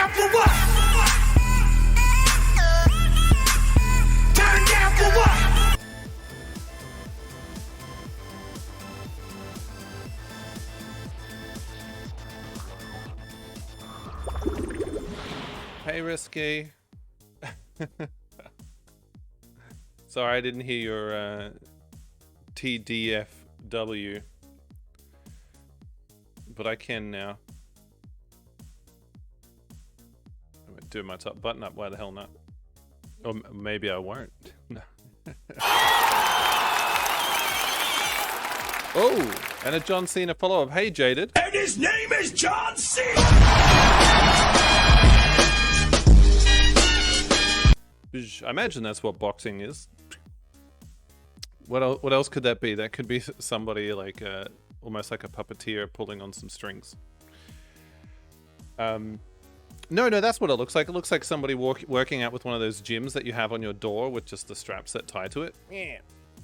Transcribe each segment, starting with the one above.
down for what? Turn down for what? Hey, Risky. Sorry, I didn't hear your TDFW, but I can now. I'm gonna do my top button up. Why the hell not? Or maybe I won't. No. Oh, and a John Cena follow-up. Hey, Jaded. And his name is John Cena. I imagine that's what boxing is. What else could that be? That could be somebody like almost like a puppeteer pulling on some strings. No, that's what it looks like. It looks like somebody working out with one of those gyms that you have on your door with just the straps that tie to it. Meow,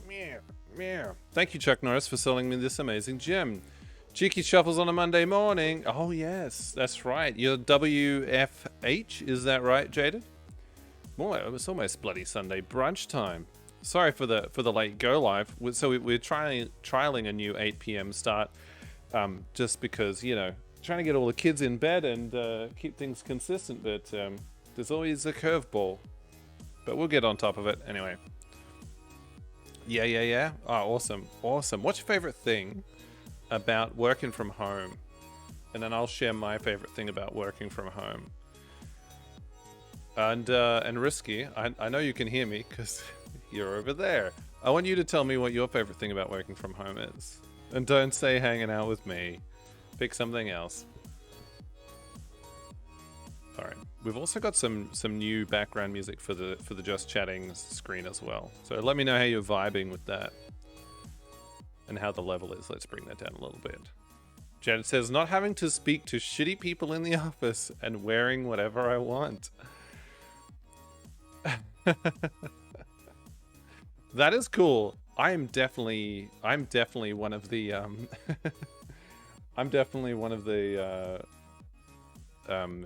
meow, meow. Thank you, Chuck Norris, for selling me this amazing gym. Cheeky Shuffles on a Monday morning. Oh yes, that's right. You're WFH, is that right, Jaded? Boy, it's almost bloody Sunday brunch time. Sorry for the late go live. So we're trialing a new 8 p.m. start, just because, you know, trying to get all the kids in bed and keep things consistent. But there's always a curveball. But we'll get on top of it anyway. Yeah. Oh, awesome. What's your favorite thing about working from home? And then I'll share my favorite thing about working from home. And Risky, I know you can hear me because you're over there. I want you to tell me what your favorite thing about working from home is. And don't say hanging out with me. Pick something else. Alright. We've also got some new background music for the Just Chatting screen as well. So let me know how you're vibing with that. And how the level is. Let's bring that down a little bit. Janet says, not having to speak to shitty people in the office and wearing whatever I want. That is cool. I'm definitely one of the I'm definitely one of the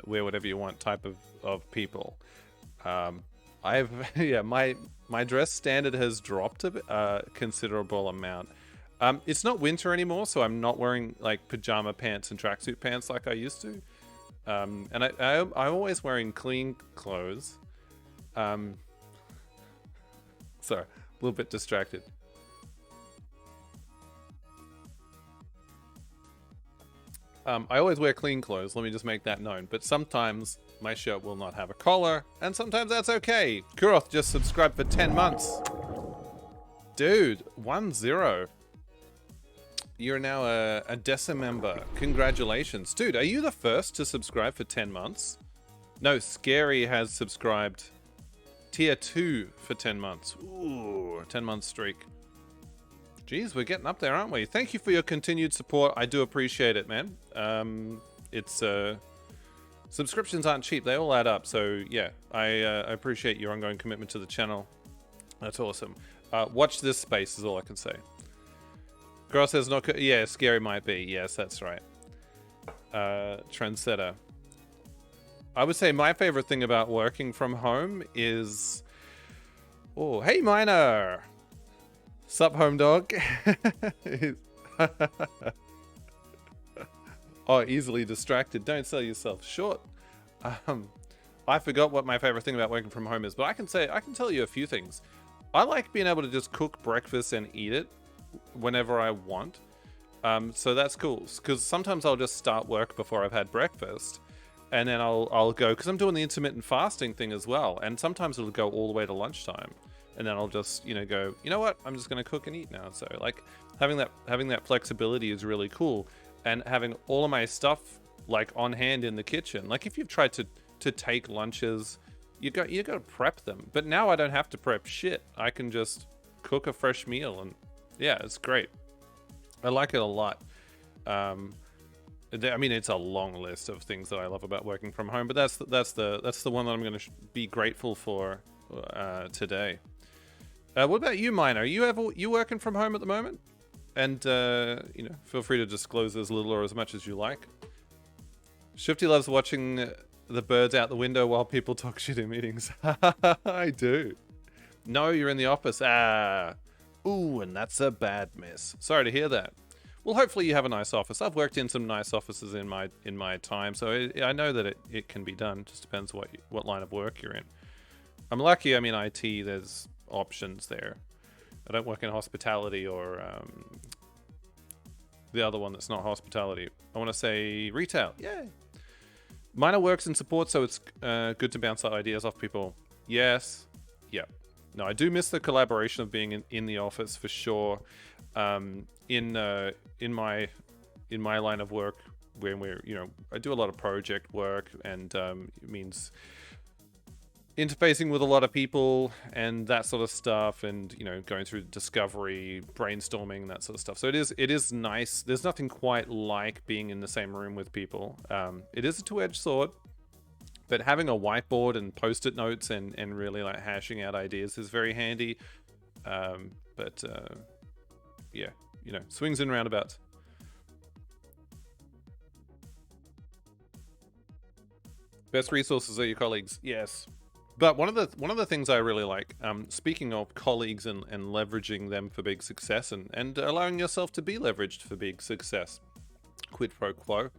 wear whatever you want type of people. My dress standard has dropped a considerable amount. It's not winter anymore, so I'm not wearing like pajama pants and tracksuit pants like I used to. And I'm always wearing clean clothes. Sorry, a little bit distracted. I always wear clean clothes, let me just make that known. But sometimes my shirt will not have a collar, and sometimes that's okay. Kuroth just subscribed for 10 months. Dude, 1-0. You're now a DESA member. Congratulations. Dude, are you the first to subscribe for 10 months? No, Scary has subscribed tier 2 for 10 months. Ooh, 10-month streak. Jeez, we're getting up there, aren't we? Thank you for your continued support. I do appreciate it, man. Subscriptions aren't cheap. They all add up. So, yeah, I appreciate your ongoing commitment to the channel. That's awesome. Watch this space is all I can say. Girl says not... Yeah, Scary might be. Yes, that's right. Trendsetter. I would say my favorite thing about working from home is... Oh, hey, Miner! Sup, home dog? Oh, easily distracted. Don't sell yourself short. I forgot what my favorite thing about working from home is, but I can tell you a few things. I like being able to just cook breakfast and eat it whenever I want. So that's cool, because sometimes I'll just start work before I've had breakfast. And then I'll go, because I'm doing the intermittent fasting thing as well. And sometimes it'll go all the way to lunchtime. And then I'll just, go, you know what? I'm just going to cook and eat now. So like having that flexibility is really cool. And having all of my stuff like on hand in the kitchen. Like if you've tried to take lunches, you got to prep them. But now I don't have to prep shit. I can just cook a fresh meal, and yeah, it's great. I like it a lot. I mean, it's a long list of things that I love about working from home, but that's the one that I'm going to be grateful for today. What about you, Miner? Are you working from home at the moment? And feel free to disclose as little or as much as you like. Shifty loves watching the birds out the window while people talk shit in meetings. I do. No, you're in the office. Ah. Ooh, and that's a bad miss. Sorry to hear that. Well, hopefully you have a nice office. I've worked in some nice offices in my time, so I know that it can be done. Just depends what line of work you're in. I'm lucky I'm in IT. There's options there. I don't work in hospitality or the other one that's not hospitality. I want to say retail. Yay. Minor works in support, so it's good to bounce ideas off people. Yes. Yeah. No, I do miss the collaboration of being in the office for sure. In my line of work, when I do a lot of project work, and it means interfacing with a lot of people and that sort of stuff, and going through discovery, brainstorming, that sort of stuff. So it is nice. There's nothing quite like being in the same room with people. It is a two-edged sword, but having a whiteboard and post-it notes and really like hashing out ideas is very handy. Yeah, swings and roundabouts. Best resources are your colleagues. Yes. But one of the things I really like, speaking of colleagues and leveraging them for big success and allowing yourself to be leveraged for big success, quid pro quo,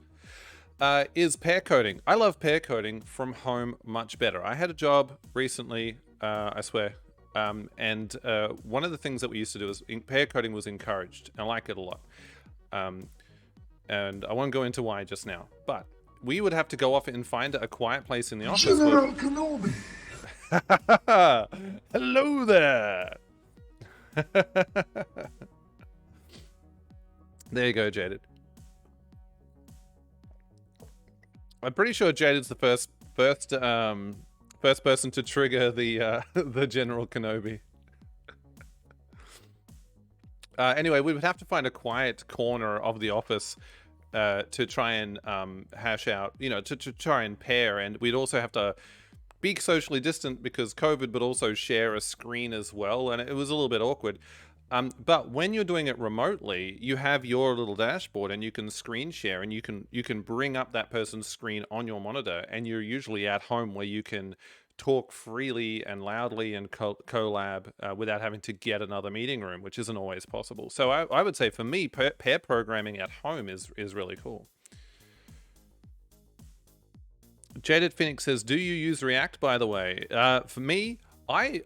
is pair coding. I love pair coding from home much better. I had a job recently, I swear, and one of the things that we used to do is pair coding was encouraged. I like it a lot. And I won't go into why just now, but we would have to go off and find a quiet place in the office. General Kenobi. Hello there. There you go, Jaded. I'm pretty sure Jaded's the first person to trigger the General Kenobi. Anyway, we would have to find a quiet corner of the office to try and hash out, to try and pair, and we'd also have to be socially distant because COVID, but also share a screen as well, and it was a little bit awkward. But when you're doing it remotely, you have your little dashboard and you can screen share, and you can bring up that person's screen on your monitor, and you're usually at home where you can talk freely and loudly and collab without having to get another meeting room, which isn't always possible. So I would say for me, pair programming at home is really cool. Jaded Phoenix says, do you use React, by the way? For me, I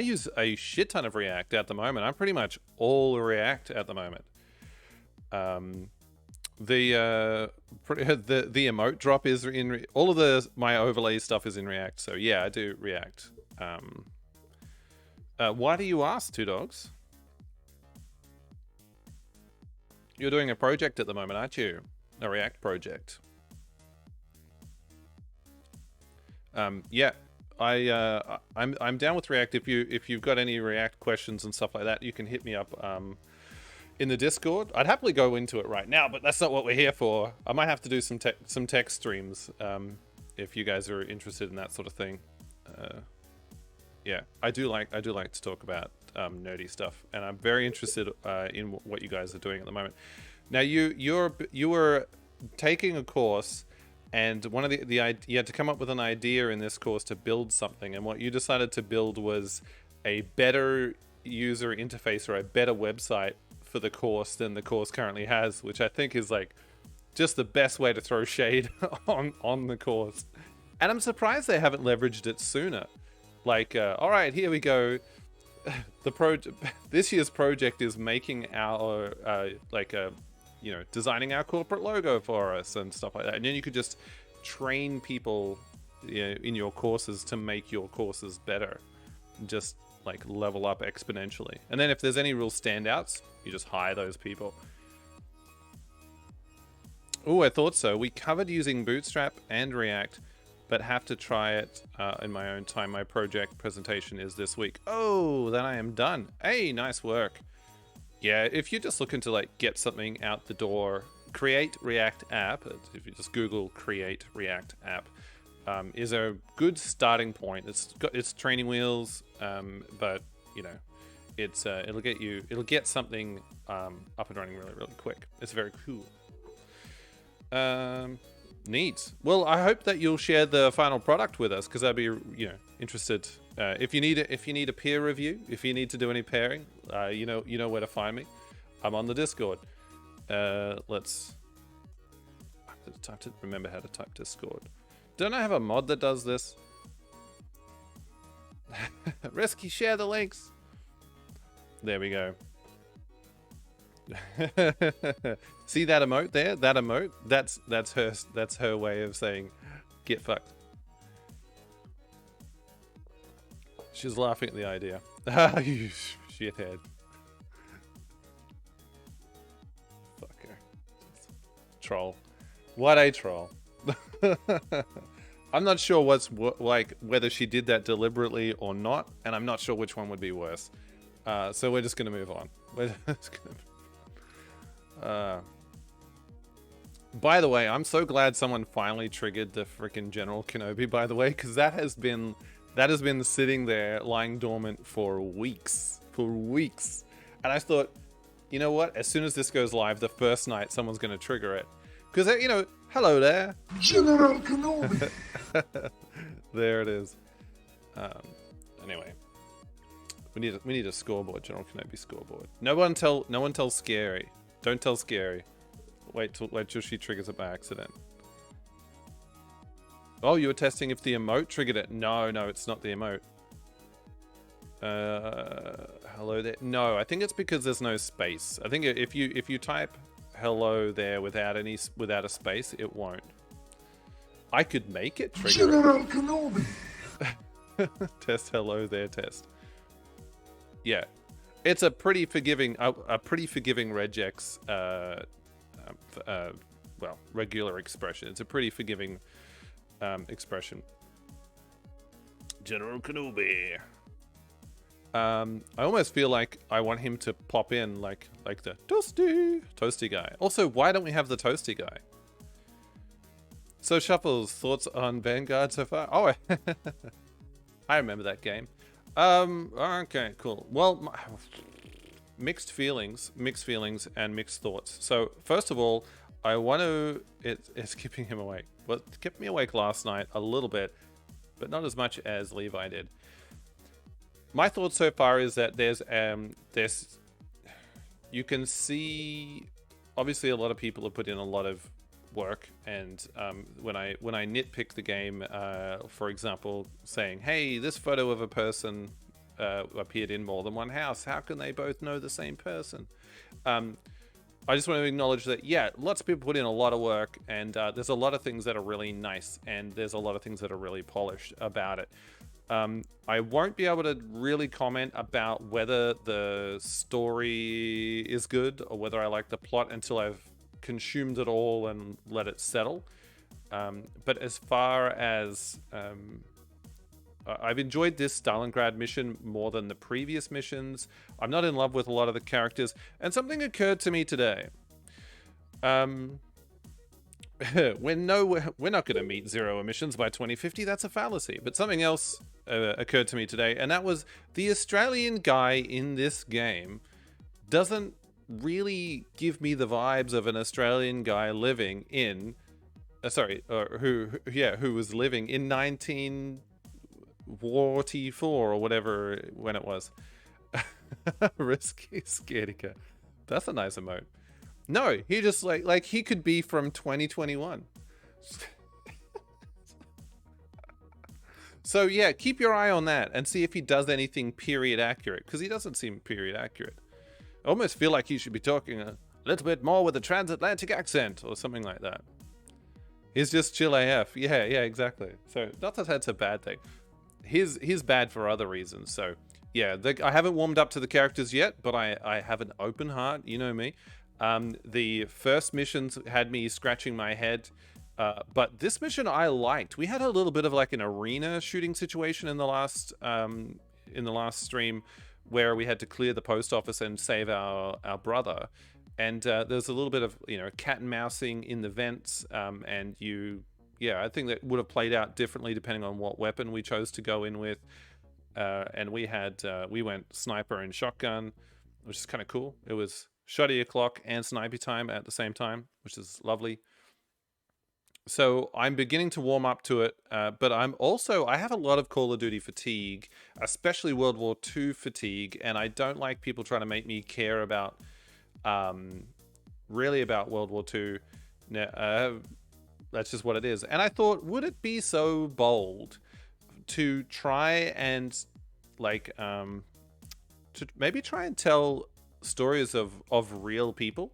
use a shit ton of React at the moment. I'm pretty much all React at the moment. The emote drop is in all of my overlay stuff is in React. So yeah, I do React. Why do you ask, Two Dogs? You're doing a project at the moment, aren't you? A React project. Yeah, I'm down with React. If you've got any React questions and stuff like that, you can hit me up in the Discord. I'd happily go into it right now, but that's not what we're here for. I might have to do some tech streams if you guys are interested in that sort of thing. Yeah, I do like to talk about nerdy stuff, and I'm very interested in what you guys are doing at the moment. Now you were taking a course, and one of you had to come up with an idea in this course to build something, and what you decided to build was a better user interface or a better website for the course than the course currently has, which I think is like just the best way to throw shade on the course. And I'm surprised they haven't leveraged it sooner. Like, all right, here we go. This year's project is making our designing our corporate logo for us and stuff like that. And then you could just train people in your courses to make your courses better, just like level up exponentially. And then if there's any real standouts, you just hire those people. Oh, I thought so. We covered using Bootstrap and React, but have to try it in my own time. My project presentation is this week. Oh, then I am done. Hey, nice work. Yeah, if you're just looking to like get something out the door, Create React App, if you just Google Create React App, is a good starting point. It's training wheels, but it'll get something up and running really, really quick. It's very cool. Neat. Well, I hope that you'll share the final product with us, because I'd be, interested. If you need a peer review, if you need to do any pairing, you know where to find me. I'm on the Discord. Let's. I have to remember how to type Discord. Don't I have a mod that does this? Risky, share the links. There we go. See that emote there? That emote? That's her way of saying get fucked. She's laughing at the idea. You shithead. Fucker. Troll. What a troll. I'm not sure whether she did that deliberately or not, and I'm not sure which one would be worse. So we're just gonna move on. We're just gonna... By the way, I'm so glad someone finally triggered the freaking General Kenobi, by the way, because that has been sitting there lying dormant for weeks. And I thought, you know what? As soon as this goes live, the first night, someone's going to trigger it. Because, hello there. General Kenobi. There it is. Anyway. We need a scoreboard, General Kenobi scoreboard. No one tell Scary. Don't tell Scary. Wait till she triggers it by accident. Oh, you were testing if the emote triggered it. No, it's not the emote. Hello there. No, I think it's because there's no space. I think if you type hello there without a space, it won't. I could make it trigger. General Kenobi. Test hello there test. Yeah, it's a pretty forgiving regex. Regular expression. It's a pretty forgiving expression. General Kenobi. I almost feel like I want him to pop in like the toasty guy. Also, why don't we have the toasty guy? So Shuffles, thoughts on Vanguard so far? Oh, I remember that game. Okay, cool. Well, mixed feelings and mixed thoughts. So first of all, I want to... It's keeping him awake. Well, it kept me awake last night a little bit, but not as much as Levi did. My thoughts so far is that there's you can see, obviously a lot of people have put in a lot of work, and when I nitpick the game, for example, saying, hey, this photo of a person appeared in more than one house, how can they both know the same person? I just want to acknowledge that, yeah, lots of people put in a lot of work, and there's a lot of things that are really nice, and there's a lot of things that are really polished about it. I won't be able to really comment about whether the story is good or whether I like the plot until I've consumed it all and let it settle. But as far as... I've enjoyed this Stalingrad mission more than the previous missions. I'm not in love with a lot of the characters. And something occurred to me today. We're not going to meet zero emissions by 2050. That's a fallacy. But something else occurred to me today. And that was the Australian guy in this game doesn't really give me the vibes of an Australian guy living in... who was living in 1944 or whatever when it was. Risky Scaredica. That's a nice emote. No, he just like he could be from 2021. So yeah, keep your eye on that and see if he does anything period accurate, because he doesn't seem period accurate. I almost feel like he should be talking a little bit more with a transatlantic accent or something like that. He's just chill AF. Yeah, exactly. So not that that's a bad thing. He's bad for other reasons. So yeah, I haven't warmed up to the characters yet, but I have an open heart. You know me. The first missions had me scratching my head, but this mission I liked. We had a little bit of like an arena shooting situation in the last stream, where we had to clear the post office and save our brother, and there's a little bit of cat and mousing in the vents, and I think that would have played out differently depending on what weapon we chose to go in with, and we went sniper and shotgun, which is kind of cool. It was shoddy o'clock and snipey time at the same time, which is lovely. So I'm beginning to warm up to it, but I have a lot of Call of Duty fatigue, especially World War II fatigue, and I don't like people trying to make me care about, really about World War II. That's just what it is. And I thought, would it be so bold to try and to maybe try and tell stories of real people,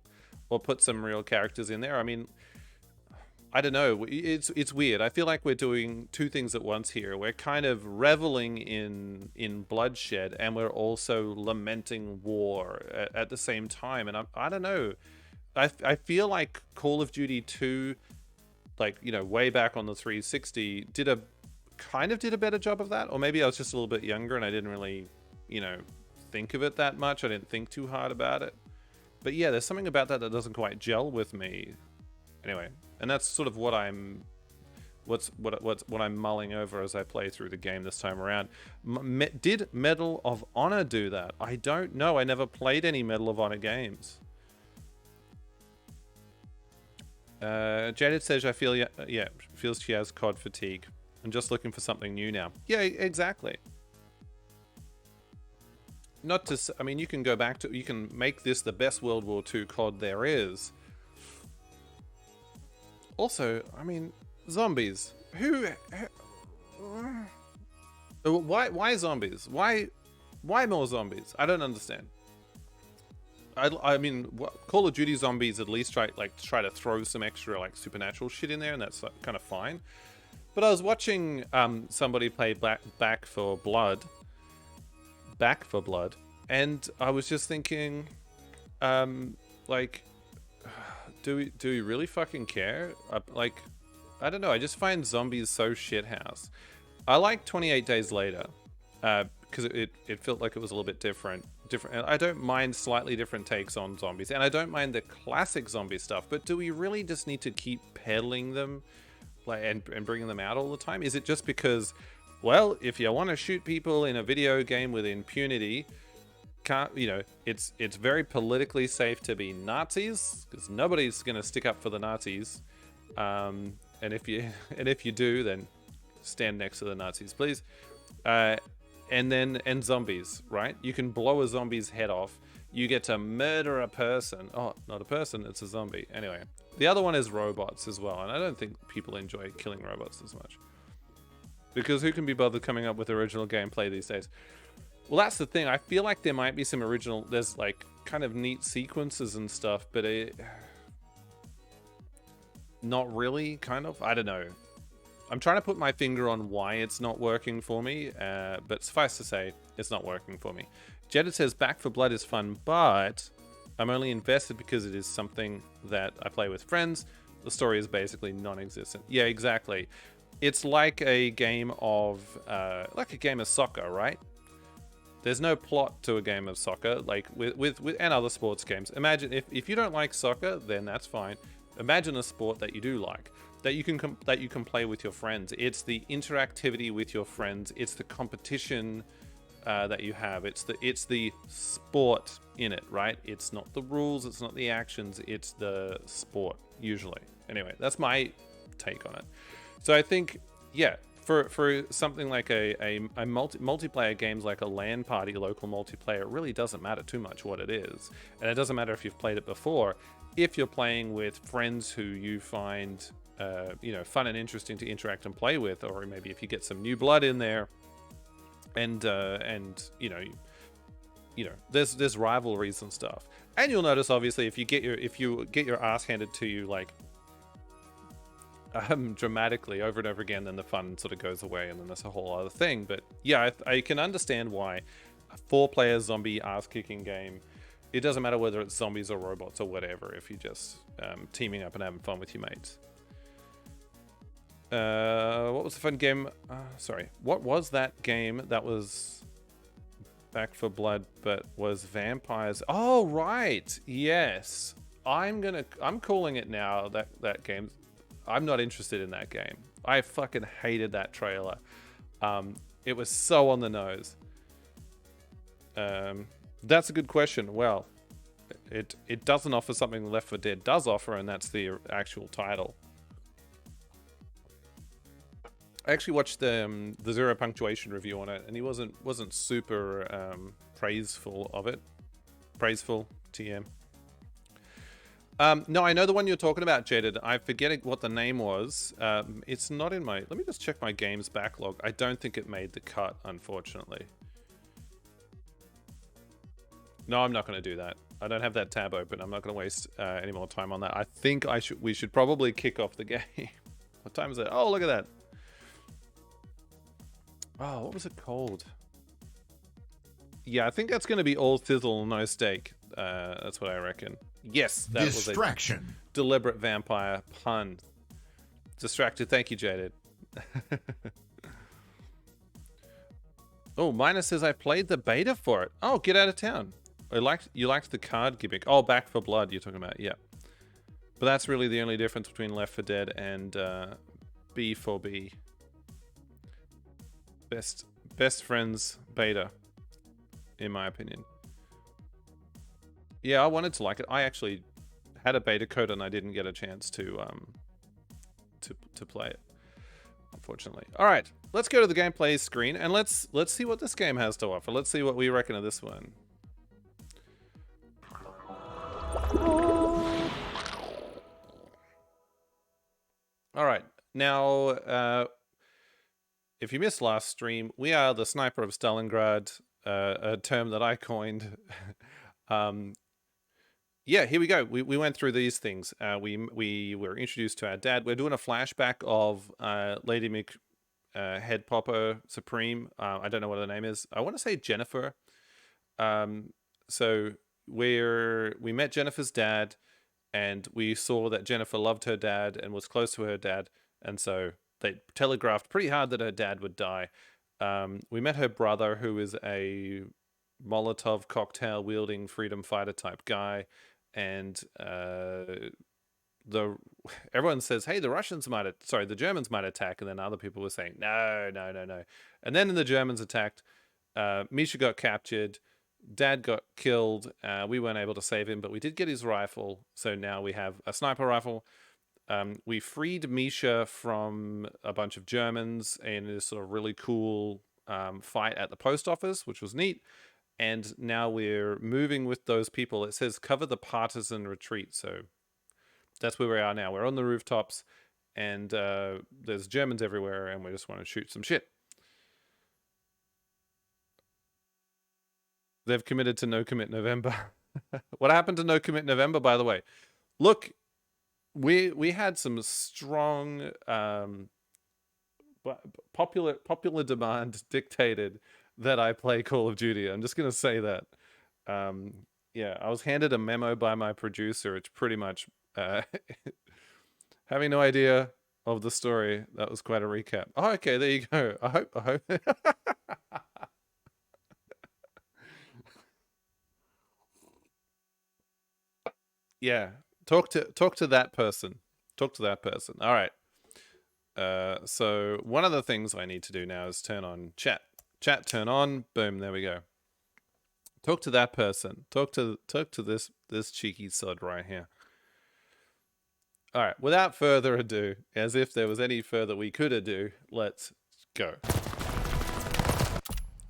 or put some real characters in there? I mean, I don't know. It's weird. I feel like we're doing two things at once here. We're kind of reveling in bloodshed, and we're also lamenting war at the same time. And I don't know. I feel like Call of Duty 2, like, you know, way back on the 360, did a better job of that. Or maybe I was just a little bit younger and I didn't really, you know, think of it that much. I didn't think too hard about it. But yeah, there's something about that doesn't quite gel with me. Anyway, and that's sort of what I'm mulling over as I play through the game this time around. Did Medal of Honor do that? I don't know. I never played any Medal of Honor games. Jaded says, I feel, yeah, feels she has COD fatigue. I'm just looking for something new now. Yeah, exactly. Not to, I mean, you can go back to, you can make this the best World War II COD there is. Also, I mean, zombies. Why zombies? Why more zombies? I don't understand. I mean, Call of Duty zombies at least try to throw some extra like supernatural shit in there, and that's kind of fine. But I was watching somebody play Back 4 Blood, and I was just thinking, like, do we really fucking care? Like, I don't know. I just find zombies so shithouse. I like 28 Days Later, because it felt like it was a little bit different. And I don't mind slightly different takes on zombies, and I don't mind the classic zombie stuff. But do we really just need to keep peddling them, like, and bringing them out all the time? Is it just because, well, if you want to shoot people in a video game with impunity, can't, you know, it's very politically safe to be Nazis, because nobody's going to stick up for the Nazis, and if you do, then stand next to the Nazis, please. And zombies, right? You can blow a zombie's head off. You get to murder a person. Oh, not a person, it's a zombie. Anyway, the other one is robots as well, and I don't think people enjoy killing robots as much, because who can be bothered coming up with original gameplay these days? Well, that's the thing. I feel like there might be some original, there's like kind of neat sequences and stuff, but not really, kind of. I don't know. I'm trying to put my finger on why it's not working for me, but suffice to say, it's not working for me. Jeddah says, Back 4 Blood is fun, but I'm only invested because it is something that I play with friends. The story is basically non-existent. Yeah, exactly. It's like a game of soccer, right? There's no plot to a game of soccer, like with and other sports games. Imagine if you don't like soccer, then that's fine. Imagine a sport that you do like, that you can play with your friends. It's the interactivity with your friends. It's the competition that you have. It's the sport in it, right? It's not the rules. It's not the actions. It's the sport usually. Anyway, that's my take on it. So I think, yeah, for something like a multiplayer games like a LAN party, local multiplayer, it really doesn't matter too much what it is, and it doesn't matter if you've played it before. If you're playing with friends who you find fun and interesting to interact and play with, or maybe if you get some new blood in there, and there's rivalries and stuff. And you'll notice, obviously, if you get your ass handed to you like dramatically over and over again, then the fun sort of goes away, and then that's a whole other thing. But yeah, I can understand why a 4-player zombie ass-kicking game, it doesn't matter whether it's zombies or robots or whatever, if you're just teaming up and having fun with your mates. What was the fun game? Sorry, what was that game that was Back 4 Blood but was vampires? Oh, right, yes. I'm calling it now, that game. I'm not interested in that game. I fucking hated that trailer. It was so on the nose. That's a good question. Well, it doesn't offer something Left 4 Dead does offer, and that's the actual title. I actually watched the Zero Punctuation review on it, and he wasn't super praiseful of it. Praiseful, TM. No, I know the one you're talking about, Jaded. I'm forgetting what the name was. It's not in my... Let me just check my games backlog. I don't think it made the cut, unfortunately. No, I'm not going to do that. I don't have that tab open. I'm not going to waste any more time on that. I think we should probably kick off the game. What time is it? Oh, look at that. Oh, what was it called? Yeah, I think that's going to be all sizzle, no steak. That's what I reckon. Yes, that was a deliberate vampire pun. Distracted. Thank you, Jaded. Oh, Minus says I played the beta for it. Oh, get out of town. You liked the card gimmick. Oh, Back for Blood you're talking about. Yeah. But that's really the only difference between Left 4 Dead and B4B. Best friends beta, in my opinion. Yeah, I wanted to like it. I actually had a beta code and I didn't get a chance to play it, unfortunately. All right, let's go to the gameplay screen and let's see what this game has to offer. Let's see what we reckon of this one. All right, now if you missed last stream, we are the Sniper of Stalingrad, a term that I coined. Yeah, here we go. We went through these things. We were introduced to our dad. We're doing a flashback of Lady Mick Head Popper Supreme. I don't know what her name is. I want to say Jennifer. So we met Jennifer's dad, and we saw that Jennifer loved her dad and was close to her dad, and so they telegraphed pretty hard that her dad would die. We met her brother, who is a Molotov cocktail wielding freedom fighter type guy, and everyone says, hey, the Germans might attack, and then other people were saying no. And then the Germans attacked. Misha got captured, Dad got killed. We weren't able to save him, but we did get his rifle, so now we have a sniper rifle. We freed Misha from a bunch of Germans in this sort of really cool fight at the post office, which was neat. And now we're moving with those people. It says cover the partisan retreat. So that's where we are now. We're on the rooftops, and there's Germans everywhere, and we just want to shoot some shit. They've committed to No Commit November. What happened to No Commit November, by the way? Look, we had some strong popular demand dictated that I play Call of Duty. I'm just going to say that. Yeah, I was handed a memo by my producer. It's pretty much having no idea of the story. That was quite a recap. Oh, okay, there you go. I hope. Yeah, talk to that person. Talk to that person. All right. So one of the things I need to do now is turn on chat. Chat, turn on. Boom, there we go. Talk to that person. Talk to this cheeky sod right here. All right, without further ado, as if there was any further we could ado, let's go.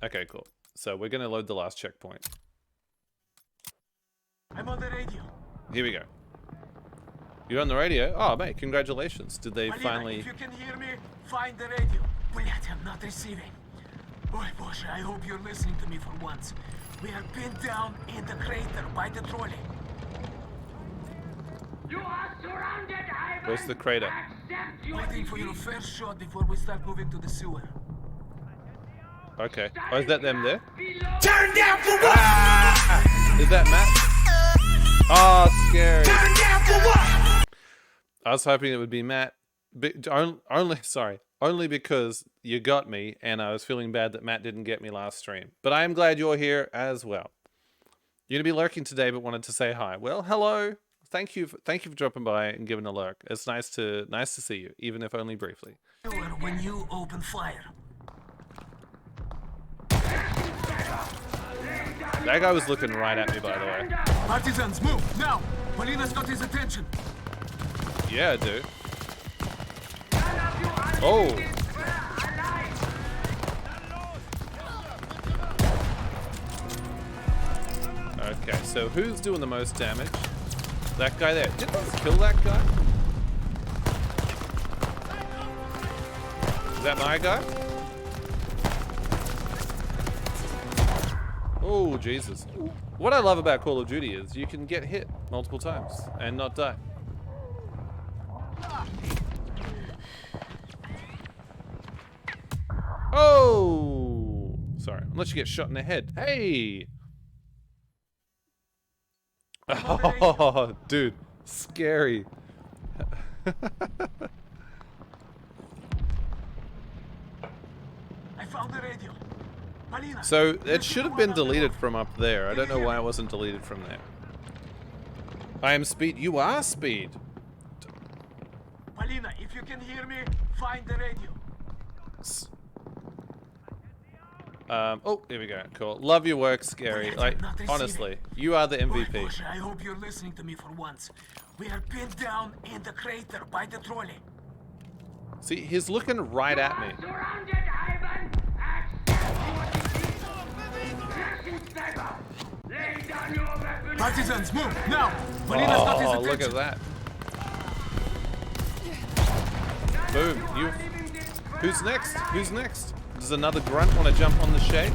Okay, cool. So we're going to load the last checkpoint. I'm on the radio. Here we go. You're on the radio? Oh, mate, congratulations. Did they finally... If you can hear me, find the radio. Блять, I'm not receiving. Boy, Bosche, I hope you're listening to me for once. We are pinned down in the crater by the trolley. You are surrounded, Ivan. Where's the crater? Waiting for your first shot before we start moving to the sewer. Okay. Oh, is that them there? Turn down for what? Ah! Is that Matt? Oh, scary. Turn down for what? I was hoping it would be Matt. Only because you got me, and I was feeling bad that Matt didn't get me last stream. But I am glad you're here as well. You're gonna be lurking today, but wanted to say hi. Well, hello. Thank you for dropping by and giving a lurk. It's nice to see you, even if only briefly. When you open fire. That guy was looking right at me, by the way. Partisans, move now. Polina's got his attention. Yeah, dude. Oh, Okay, so who's doing the most damage? That guy there. Didn't we kill that guy? Is that my guy? Oh, Jesus. What I love about Call of Duty is you can get hit multiple times and not die. Oh! Sorry, unless you get shot in the head. Hey! Oh, dude. Scary. I found the radio. Polina, So, it should have been deleted from up there. I don't know why it wasn't deleted from there. I am Speed. You are Speed. Polina, if you can hear me, find the radio. Oh, here we go. Cool. Love your work, Scary. Like, honestly, you are the MVP. Boy, I hope you're listening to me for once. We are pinned down in the crater by the trolley. See, he's looking right at me. Surrounded, Ivan. Lay down your weapon. Partisans, move now! Polina's got his Oh, attention. look at that. Boom. You. Who's next? Who's next? Does another grunt want to jump on the shade?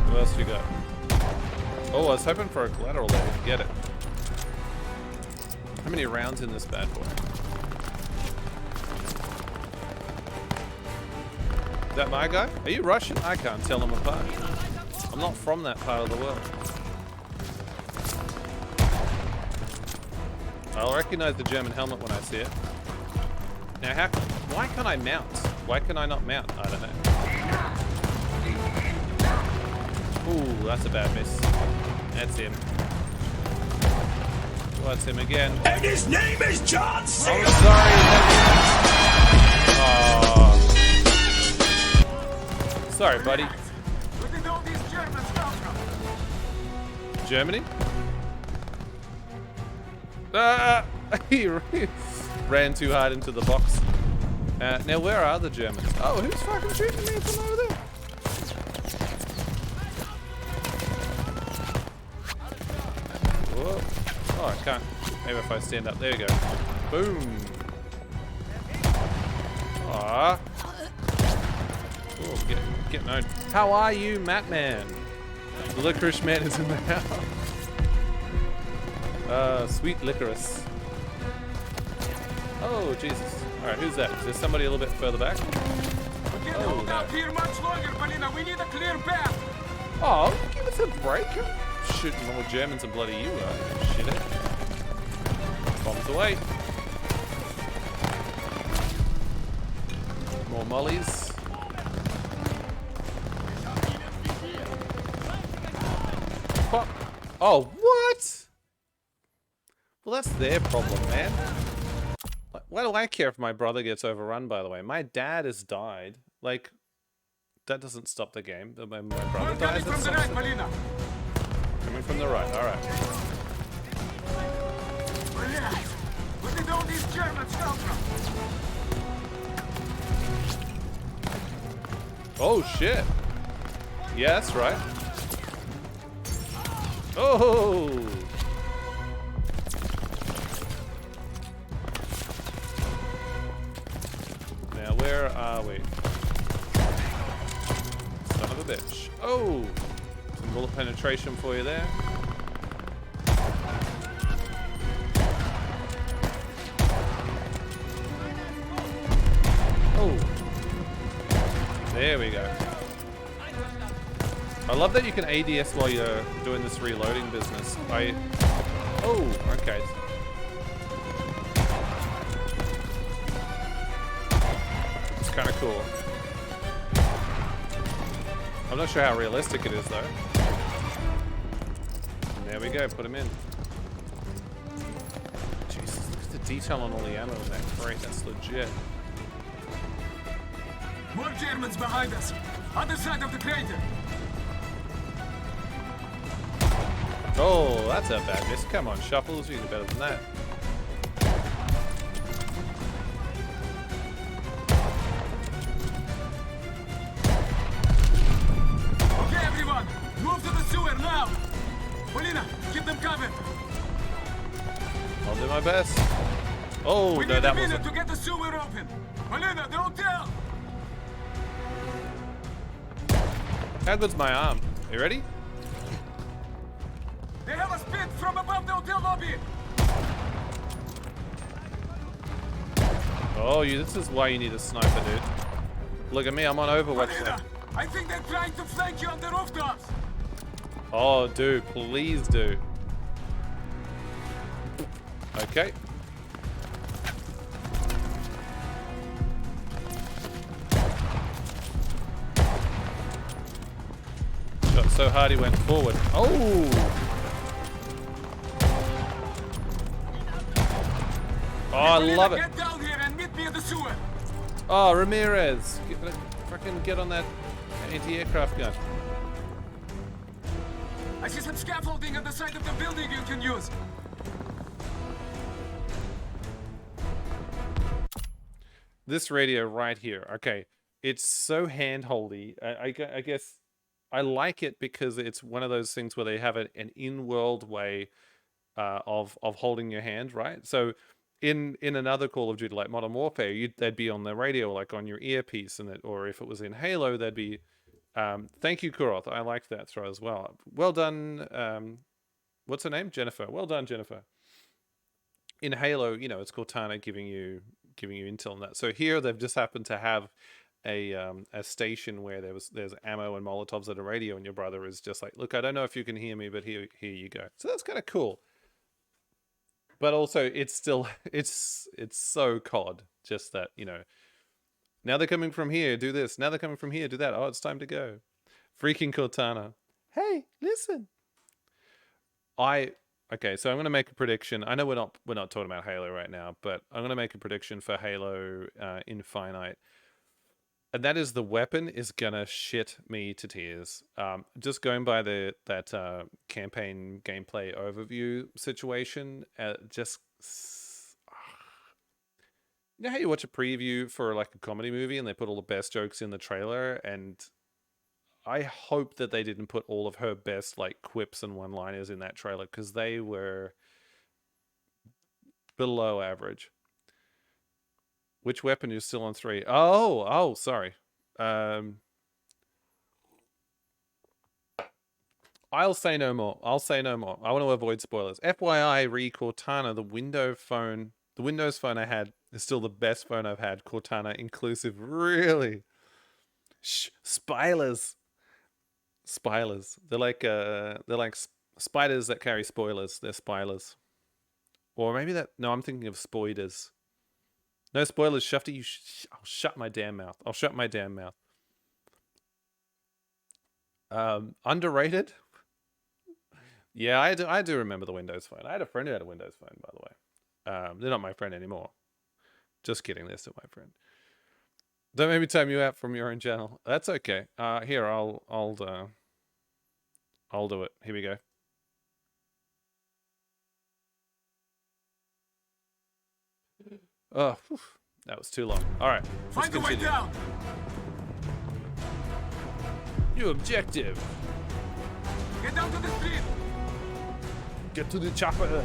Who else you got? Oh, I was hoping for a collateral there. Didn't get it. How many rounds in this bad boy? Is that my guy? Are you Russian? I can't tell them apart. I'm not from that part of the world. I'll recognize the German helmet when I see it. Now, why can't I mount? Why can I not mount? I don't know. Ooh, that's a bad miss. That's him. Oh, that's him again. And his name is John C. Oh, sorry. Oh. Sorry, buddy. Where did all these Germans come from? Germany? Ah! He ran too hard into the box. Now, where are the Germans? Oh, who's fucking shooting me from over there? Whoa. Oh, I can't. Maybe if I stand up. There you go. Boom. Ah. Oh, get known. How are you, Matman? The licorice man is in the house. Sweet licorice. Oh, Jesus. Alright, who's that? Is there somebody a little bit further back? We can't Oh, hold no. out here much longer, Polina. We need a clear path. Oh, give us a break. I'm shooting more Germans than bloody you are. Shit it. Bombs away. More mollies. Pop. Oh, what? Well, that's their problem, man. Why do I care if my brother gets overrun, by the way? My dad has died. Like, that doesn't stop the game. My brother We're dies. coming from the right, Polina. Coming from the right, alright. Polina, where did all these Germans come from? Oh, shit. Yeah, that's right. Oh! Now, where are we? Son of a bitch. Oh! Some bullet penetration for you there. Oh! There we go. I love that you can ADS while you're doing this reloading business. Oh, okay. It's kind of cool. I'm not sure how realistic it is, though. And there we go, put him in. Jesus, look at the detail on all the ammo in that crate. That's legit. More Germans behind us. Other side of the crater. Oh, that's a bad miss. Come on, Shuffles, you can do better than that. Polina, keep them covered. I'll do my best. Oh, We no, need that a minute wasn't. to get the sewer open. Polina, the hotel. How good's my arm? You ready? They have a spit from above the hotel lobby. Oh, this is why you need a sniper, dude. Look at me, I'm on Overwatch. Polina, I think they're trying to flank you on the rooftops. Oh, dude, please do. Okay. Shot so hard he went forward. Oh! Oh, I Polina, love it. Get down here and meet me at the sewer. Oh, Ramirez. Fucking get on that anti-aircraft gun. I see some scaffolding on the side of the building you can use. This radio right here. Okay. It's so hand-holdy. I guess I like it because it's one of those things where they have an in-world way of holding your hand, right? So in another Call of Duty like Modern Warfare, they'd be on the radio, like on your earpiece, or if it was in Halo, they'd be. Thank you, Kuroth. I like that throw as well. Well done. What's her name? Jennifer. Well done, Jennifer. In Halo, it's Cortana giving you intel on that. So here they've just happened to have a station where there's ammo and Molotovs at a radio, and your brother is just like, look, I don't know if you can hear me, but here you go. So that's kind of cool. But also, it's still it's so COD. Just that now they're coming from here, do this. Now they're coming from here, do that. Oh, it's time to go. Freaking Cortana. Hey, listen. Okay, so I'm gonna make a prediction. I know we're not talking about Halo right now, but I'm gonna make a prediction for Halo Infinite. And that is the weapon is gonna shit me to tears. Just going by that campaign gameplay overview situation, just you know how you watch a preview for like a comedy movie and they put all the best jokes in the trailer, and I hope that they didn't put all of her best like quips and one-liners in that trailer because they were below average. Which weapon is still on 3? Oh, sorry. I'll say no more. I want to avoid spoilers. FYI, Cortana, the Windows phone I had is still the best phone I've had. Cortana inclusive. Really? Spilers. They're like spiders that carry spoilers. They're spilers. Or maybe no, I'm thinking of spoiders. No spoilers, Shufty. I'll shut my damn mouth. Underrated? Yeah, I do remember the Windows phone. I had a friend who had a Windows phone, by the way. They're not my friend anymore. Just kidding, they're still my friend. Don't make me time you out from your own channel. That's okay. Here, I'll do it. Here we go. Oh, whew, that was too long. All right, let's Find the way continue. down. New objective. Get down to the street. Get to the chopper.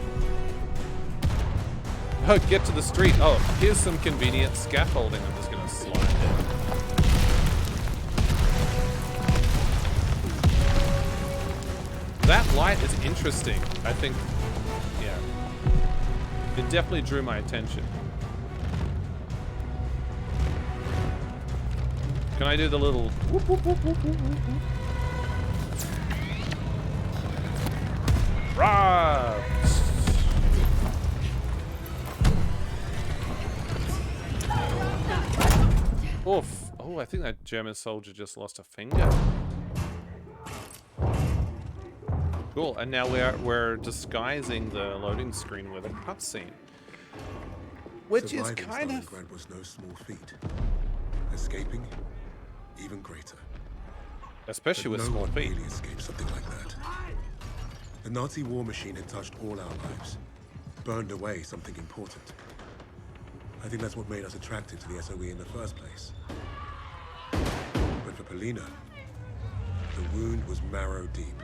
Oh, get to the street. Oh, here's some convenient scaffolding. I'm just gonna slide down. That light is interesting. I think, yeah. It definitely drew my attention. Can I do the little whoop, whoop, whoop, whoop, whoop, whoop, whoop? Rah! Oof. Oh, I think that German soldier just lost a finger. Cool, and now we're disguising the loading screen with a cutscene. Which is kind of... Stalingrad was no small feat. Escaping, even greater. Especially with small feet. No one really escaped something like that. The Nazi war machine had touched all our lives, burned away something important. I think that's what made us attracted to the SOE in the first place. But for Polina, the wound was marrow deep.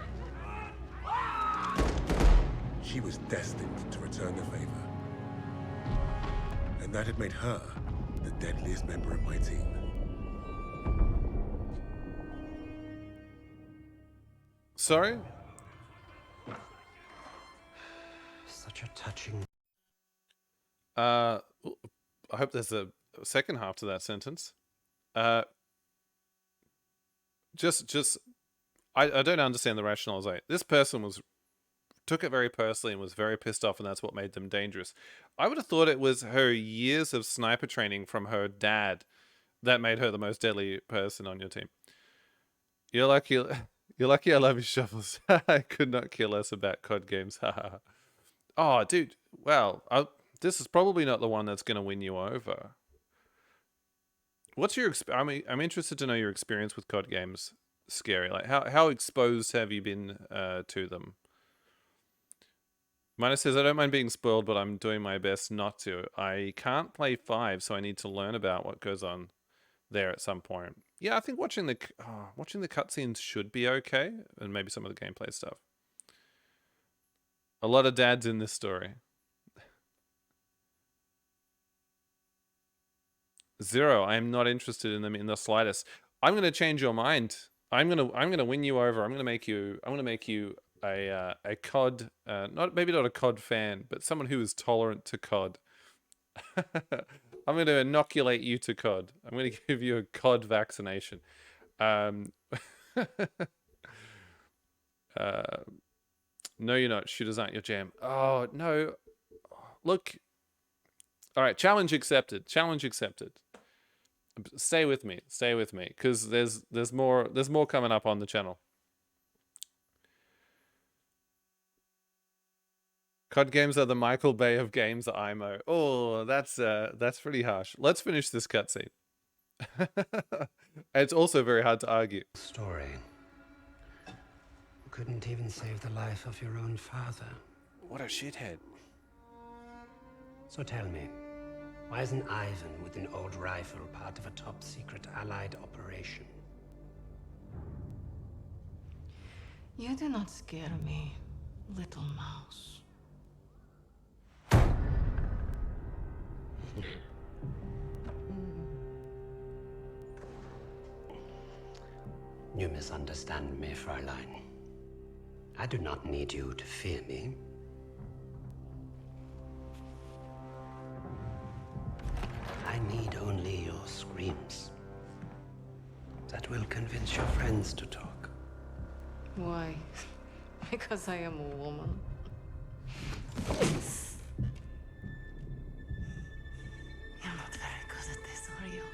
she was destined to return the favor. And that had made her the deadliest member of my team. Sorry? Such a touching... I hope there's a second half to that sentence. I don't understand the rationalization. This person took it very personally and was very pissed off, and that's what made them dangerous. I would have thought it was her years of sniper training from her dad that made her the most deadly person on your team. You're lucky I love your shovels. I could not care less about COD games. Oh, dude. Well, this is probably not the one that's going to win you over. What's your I'm interested to know your experience with COD games. Scary. Like how exposed have you been to them? Mina says, I don't mind being spoiled, but I'm doing my best not to. I can't play 5, so I need to learn about what goes on there at some point. Yeah, I think watching the cutscenes should be okay, and maybe some of the gameplay stuff. A lot of dads in this story. Zero, I am not interested in them in the slightest. I'm going to change your mind. I'm going to win you over. I'm going to make you a COD, maybe not a COD fan, but someone who is tolerant to COD. I'm going to inoculate you to COD. I'm going to give you a COD vaccination. No, you're not. Shooters aren't your jam. Oh, no. Look. All right, challenge accepted. Challenge accepted. Stay with me, because there's more coming up on the channel. COD games are the Michael Bay of games, IMO. Oh, that's pretty harsh. Let's finish this cutscene. It's also very hard to argue. Story. You couldn't even save the life of your own father. What a shithead. So tell me, why isn't Ivan with an old rifle part of a top-secret Allied operation? You do not scare me, little mouse. You misunderstand me, Fräulein. I do not need you to fear me. I need only your screams. That will convince your friends to talk. Why? Because I am a woman. You're not very good at this, are you?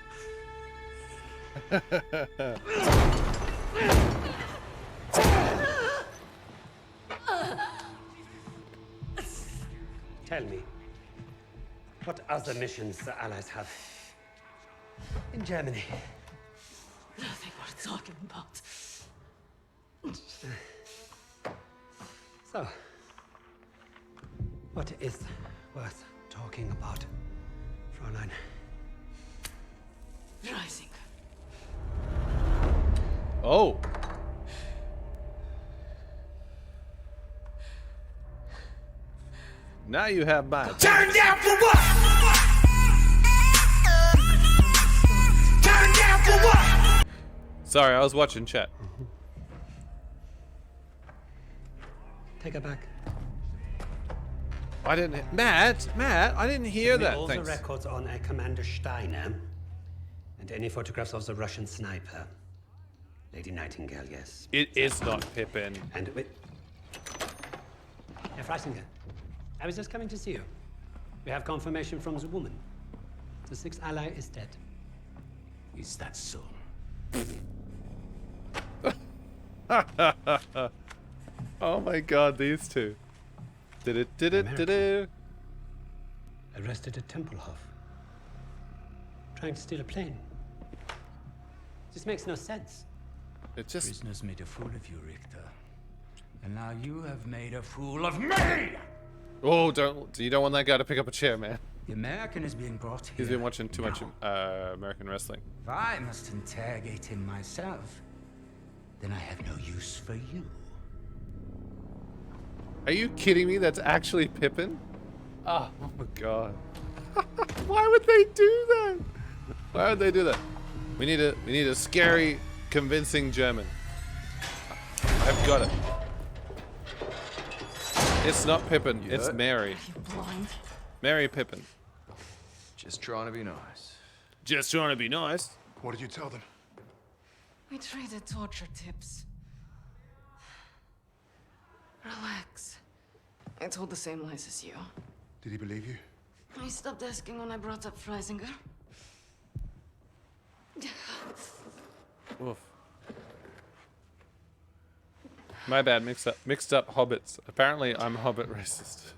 Tell me, what other missions the Allies have in Germany? Nothing worth talking about. So, what is worth talking about, Fräulein? Rising. Oh. Now you have mine. Turn down for what? Turn down for what? Sorry, I was watching chat. Take her back. I didn't... Matt, I didn't hear that. All the Thanks. records on a Commander Steiner and any photographs of the Russian sniper. Lady Nightingale, yes. It is not Pippin. And wait. Herr Freisinger, I was just coming to see you. We have confirmation from the woman. The sixth ally is dead. Is that so? Oh my god, these two. Did it. Arrested at Tempelhof. Trying to steal a plane. This makes no sense. It just... Prisoners made a fool of you, Richter. And now you have made a fool of me! Oh, you don't want that guy to pick up a chair, man. The American is being brought here. He's been watching too much now. American wrestling. If I must interrogate him myself, then I have no use for you. Are you kidding me? That's actually Pippin? Oh my god. Why would they do that? Why would they do that? We need a scary, convincing German. I've got it. It's not Pippin, it's Mary. You blind? Mary Pippin. Just trying to be nice. Just trying to be nice. What did you tell them? We traded torture tips. Relax. I told the same lies as you. Did he believe you? He stopped asking when I brought up Freisinger. Oof. My bad, mixed up hobbits. Apparently I'm hobbit racist.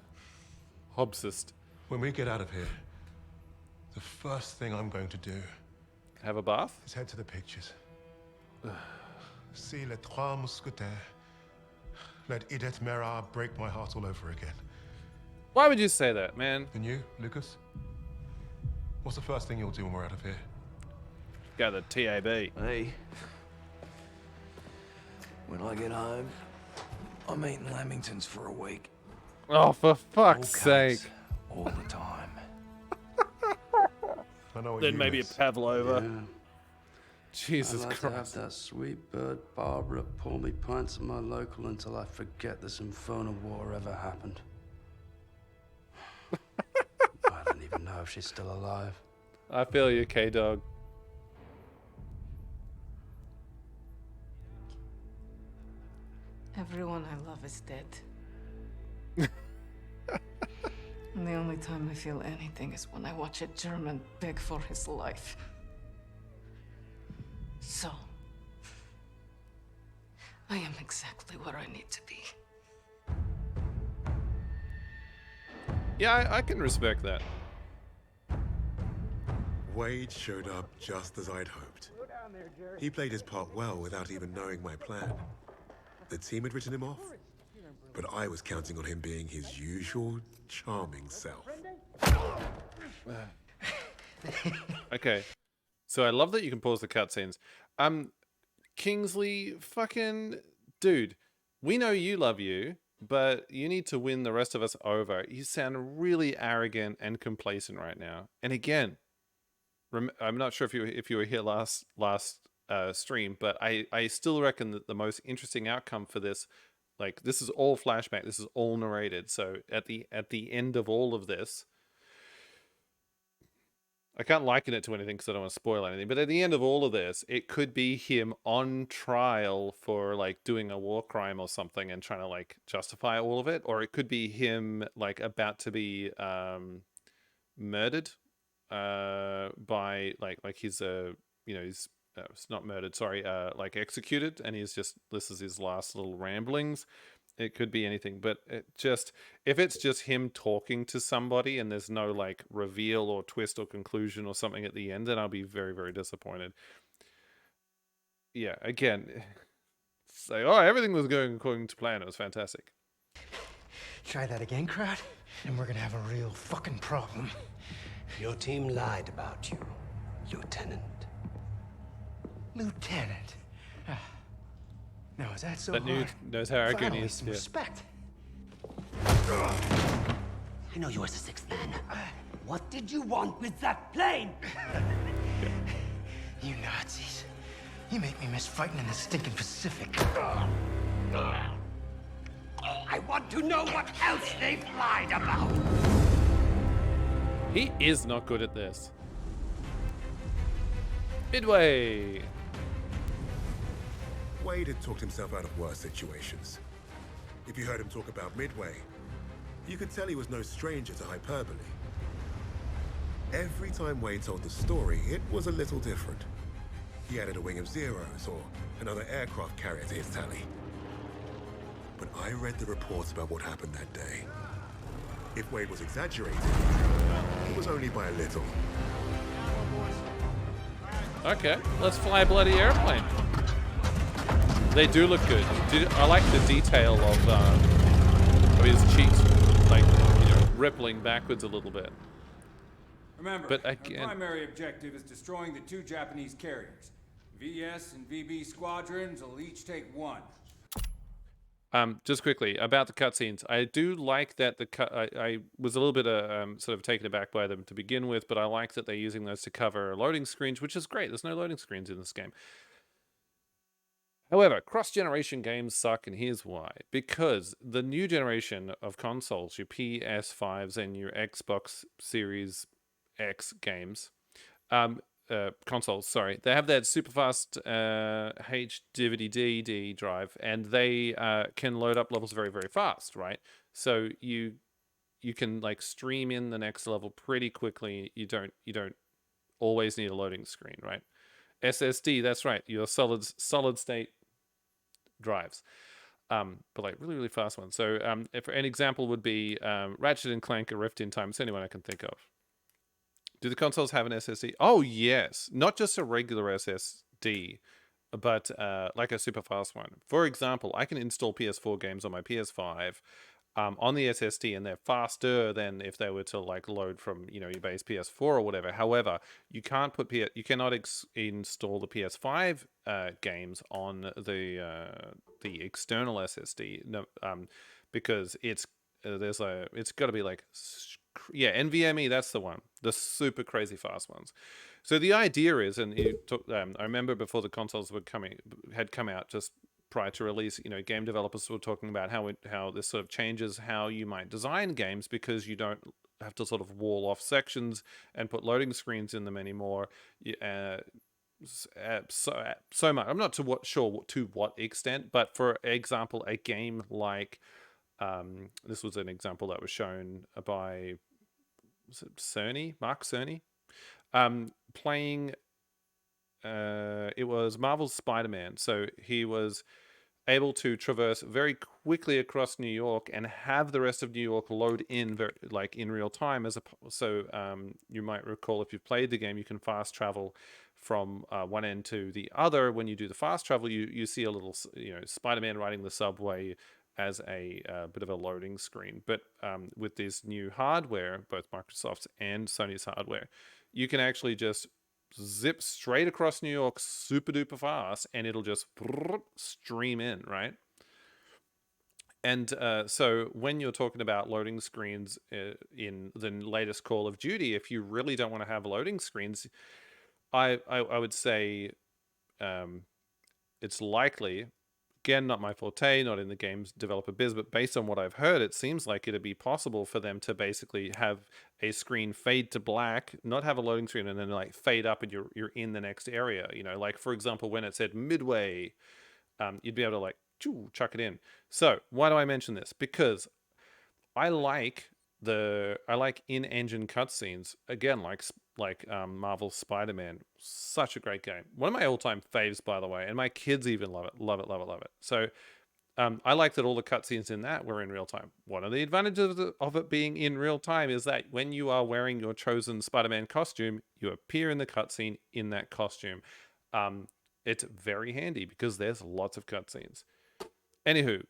Hobbsist. When we get out of here, the first thing I'm going to do Have a bath? is head to the pictures. See Les Trois Mousquetaires. Let Edith Mera break my heart all over again. Why would you say that, man? And you, Lucas? What's the first thing you'll do when we're out of here? Go to the TAB. Hey. When I get home, I'm eating Lamingtons for a week. Oh, for All fuck's sake. cunts, all the time. I know what Then you maybe a miss. pavlova. Yeah. Jesus I'd like to have Christ. that sweet bird Barbara pour me pints of my local until I forget this infernal war ever happened. I don't even know if she's still alive. I feel you, K-Dog. Everyone I love is dead. And the only time I feel anything is when I watch a German beg for his life. So, I am exactly where I need to be. Yeah, I can respect that. Wade showed up just as I'd hoped. He played his part well without even knowing my plan. The team had written him off, but I was counting on him being his usual charming self. Okay. So I love that you can pause the cutscenes. Kingsley, fucking dude, we know you love you, but you need to win the rest of us over. You sound really arrogant and complacent right now. And again, I'm not sure if you were here last stream, but I still reckon that the most interesting outcome for this, like, this is all flashback, this is all narrated. So at the end of all of this, I can't liken it to anything because I don't want to spoil anything, but at the end of all of this, it could be him on trial for like doing a war crime or something and trying to like justify all of it, or it could be him like about to be murdered by like he's he's not murdered, sorry, like executed, and he's just, this is his last little ramblings. It could be anything, but if it's just him talking to somebody and there's no like reveal or twist or conclusion or something at the end, then I'll be very, very disappointed. Yeah, again, say, oh, everything was going according to plan. It was fantastic. Try that again, crowd, and we're gonna have a real fucking problem. Your team lied about you, Lieutenant. Lieutenant. Now, is that so That hard? dude knows how arrogant Finally, he is. some Yeah. respect. I know you as the sixth man. What did you want with that plane? You Nazis. You make me miss fighting in the stinking Pacific. I want to know what else they've lied about. He is not good at this. Midway. Wade had talked himself out of worse situations. If you heard him talk about Midway, you could tell he was no stranger to hyperbole. Every time Wade told the story, it was a little different. He added a wing of zeros or another aircraft carrier to his tally. But I read the reports about what happened that day. If Wade was exaggerating, it was only by a little. Okay, let's fly a bloody airplane. They do look good. I like the detail of his cheeks, like, rippling backwards a little bit. Remember, But our again, primary objective is destroying the 2 Japanese carriers. VS and VB squadrons will each take 1. Just quickly about the cutscenes. I do like that I was a little bit sort of taken aback by them to begin with, but I like that they're using those to cover loading screens, which is great. There's no loading screens in this game. However, cross-generation games suck, and here's why. Because the new generation of consoles, your PS5s and your Xbox Series X games, consoles, sorry, they have that super fast HDD drive, and they can load up levels very, very fast, right? So you can like stream in the next level pretty quickly. You don't always need a loading screen, right? SSD, that's right, your solid state drives, but like really, really fast ones. So if an example would be Ratchet and Clank: A Rift in Time. It's the only one I can think of. Do the consoles have an SSD? Oh yes, not just a regular SSD, but like a super fast one. For example, I can install PS4 games on my PS5 on the SSD, and they're faster than if they were to like load from your base PS4 or whatever. However, you can't put you cannot install the PS5 games on the external SSD. No, because it's it's got to be like NVMe. That's the one, the super crazy fast ones. So the idea is, and I remember before the consoles had come out, just prior to release, game developers were talking about how this sort of changes how you might design games, because you don't have to sort of wall off sections and put loading screens in them anymore. So much. I'm not sure to what extent, but for example, a game like this was an example that was shown by Mark Cerny, playing. It was Marvel's Spider-Man. So he was able to traverse very quickly across New York and have the rest of New York load in in real time. You might recall, if you've played the game, you can fast travel from one end to the other. When you do the fast travel, you see a little Spider-Man riding the subway as a bit of a loading screen. But with this new hardware, both Microsoft's and Sony's hardware, you can actually just zip straight across New York super duper fast, and it'll just stream in, right? And so when you're talking about loading screens in the latest Call of Duty, if you really don't want to have loading screens, I would say it's likely, again, not my forte, not in the game's developer biz, but based on what I've heard, it seems like it'd be possible for them to basically have a screen fade to black, not have a loading screen, and then like fade up and you're in the next area. Like for example, when it said midway, you'd be able to like chuck it in. So why do I mention this? Because I like in-engine cutscenes. Again, like Marvel's Spider-Man, such a great game. One of my all-time faves, by the way, and my kids even love it. So I like that all the cutscenes in that were in real time. One of the advantages of it being in real time is that when you are wearing your chosen Spider-Man costume, you appear in the cutscene in that costume. It's very handy because there's lots of cutscenes. Anywho,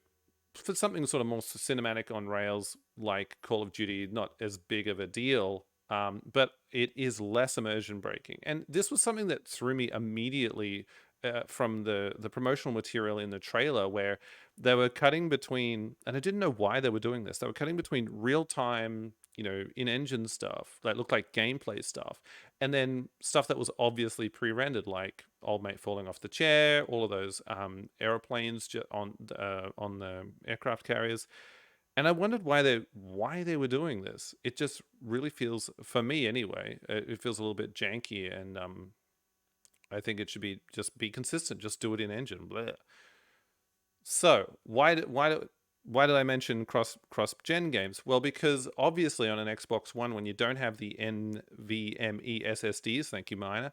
for something sort of more cinematic on rails like Call of Duty, not as big of a deal, but it is less immersion breaking. And this was something that threw me immediately from the promotional material in the trailer, where they were cutting between, and I didn't know why they were doing this, they were cutting between real-time, in-engine stuff that looked like gameplay stuff, and then stuff that was obviously pre-rendered, like old mate falling off the chair, all of those airplanes on the aircraft carriers. And I wondered why they were doing this. It just really feels, for me anyway, it feels a little bit janky, and I think it should be consistent. Just do it in engine. Blech. So why did I mention cross-gen games? Well, because obviously on an Xbox One, when you don't have the NVMe SSDs, thank you, Miner,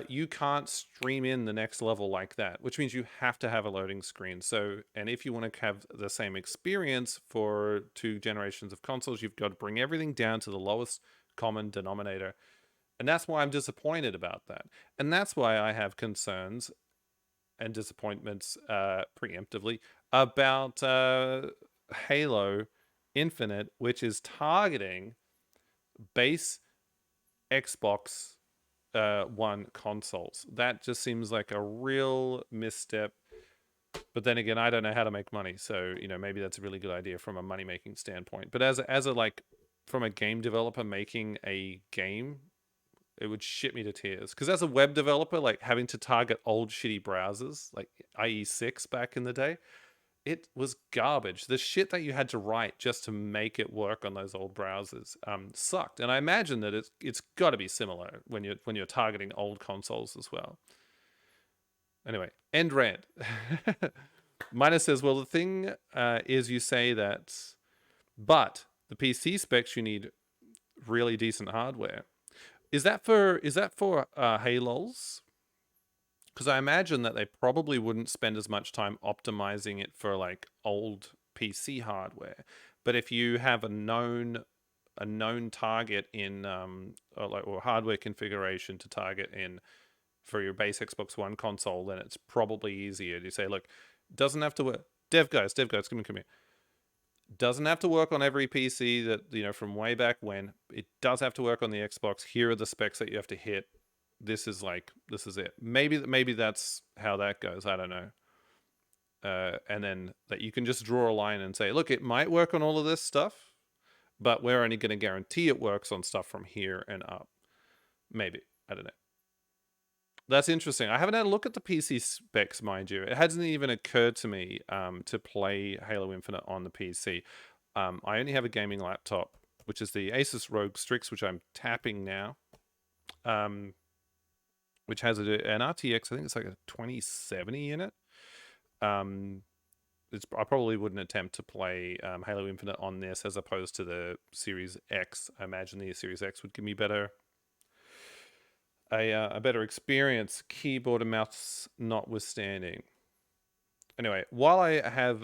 you can't stream in the next level like that, which means you have to have a loading screen. So, and if you want to have the same experience for 2 generations of consoles, you've got to bring everything down to the lowest common denominator. And that's why I'm disappointed about that. And that's why I have concerns and disappointments preemptively about Halo Infinite, which is targeting base Xbox One consoles. That just seems like a real misstep. But then again, I don't know how to make money, so you know maybe that's a really good idea from a money making standpoint. But as a like from a game developer making a game, it would shit me to tears. Because as a web developer, like having to target old shitty browsers like IE6 back in the day, it was garbage. The shit that you had to write just to make it work on those old browsers sucked. And I imagine that it's got to be similar when you're targeting old consoles as well. Anyway, end rant. Minus says, well, the thing is you say that, but the PC specs you need really decent hardware. Is that for Halos? Because I imagine that they probably wouldn't spend as much time optimizing it for like old PC hardware. But if you have a known target in or hardware configuration to target in for your base Xbox One console, then it's probably easier to say, look, doesn't have to work. Dev guys, come here. Doesn't have to work on every PC that, you know, from way back when. It does have to work on the Xbox. Here are the specs that you have to hit. This is it. Maybe that's how that goes. I don't know. And then that you can just draw a line and say, look, it might work on all of this stuff, but we're only going to guarantee it works on stuff from here and up. Maybe. I don't know. That's interesting. I haven't had a look at the PC specs, mind you. It hasn't even occurred to me to play Halo Infinite on the PC. I only have a gaming laptop, which is the Asus ROG Strix, which I'm tapping now, which has an RTX, I think it's like a 2070 in it. I probably wouldn't attempt to play Halo Infinite on this as opposed to the Series X. I imagine the Series X would give me a better experience, keyboard and mouse notwithstanding. Anyway, while I have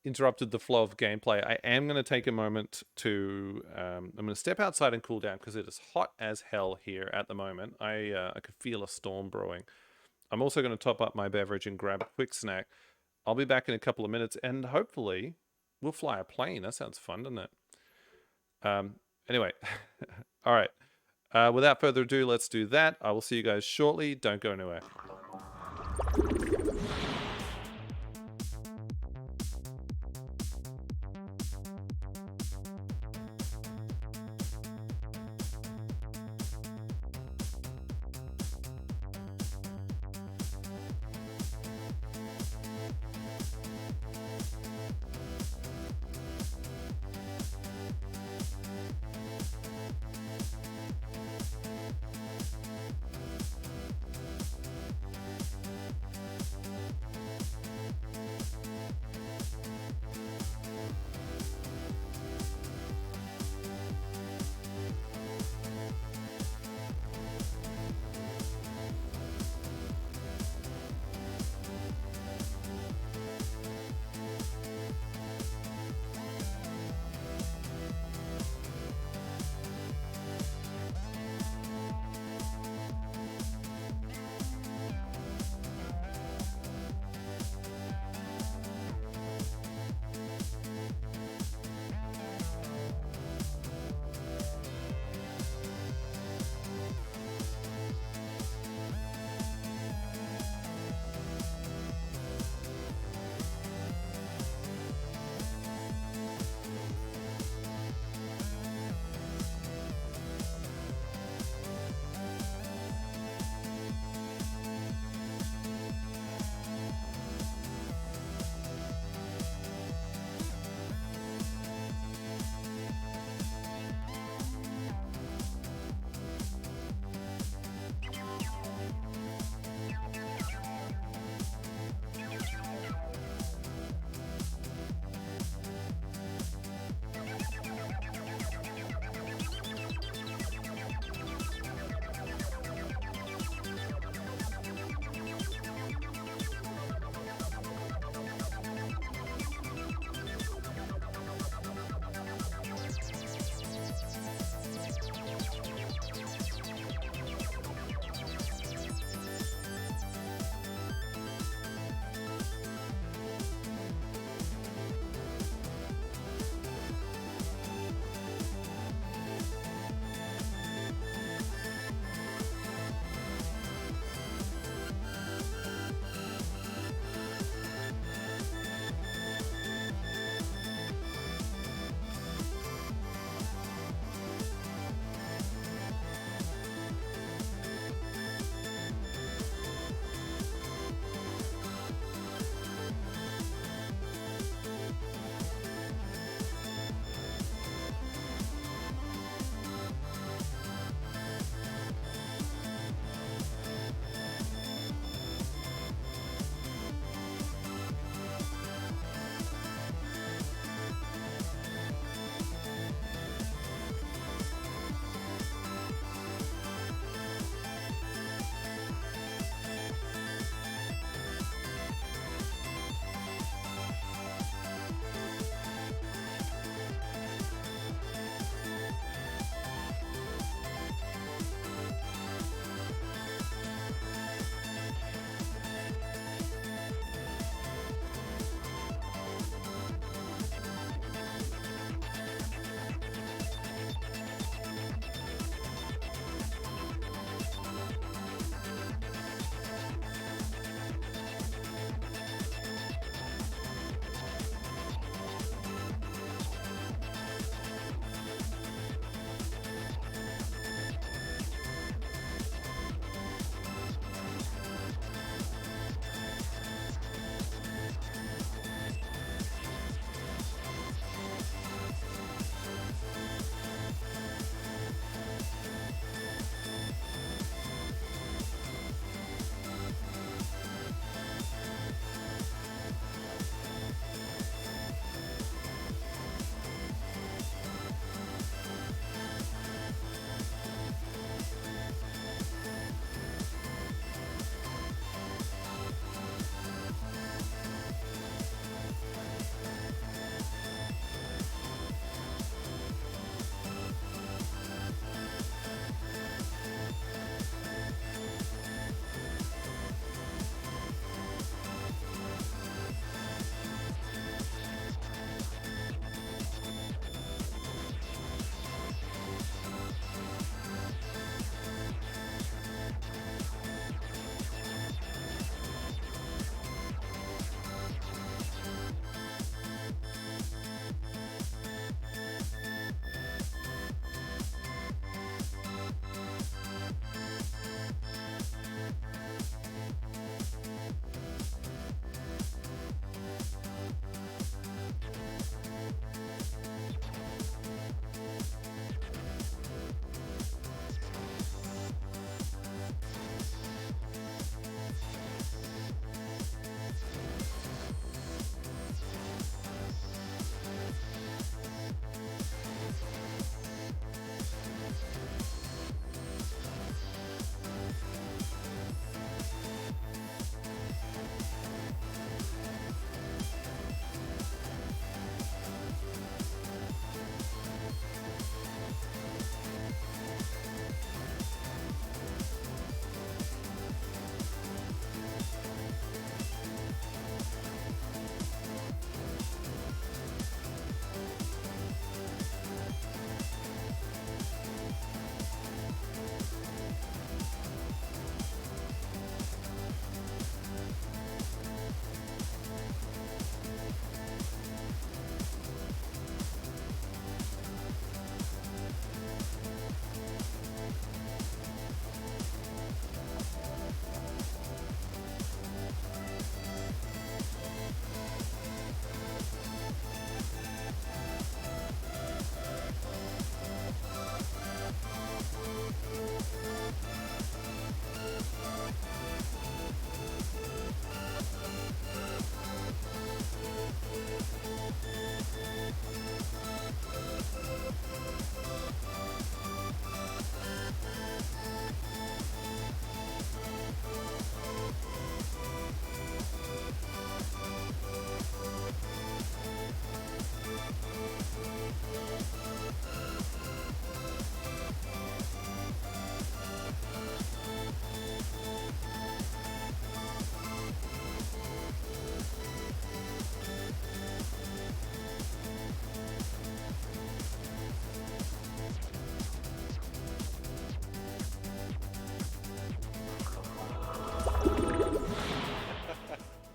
interrupted the flow of gameplay, I am going to take a moment to I'm going to step outside and cool down because it is hot as hell here at the moment. I could feel a storm brewing. I'm also going to top up my beverage and grab a quick snack. I'll be back in a couple of minutes, and hopefully we'll fly a plane. That sounds fun, doesn't it? Anyway, all right. Without further ado, let's do that. I will see you guys shortly. Don't go anywhere.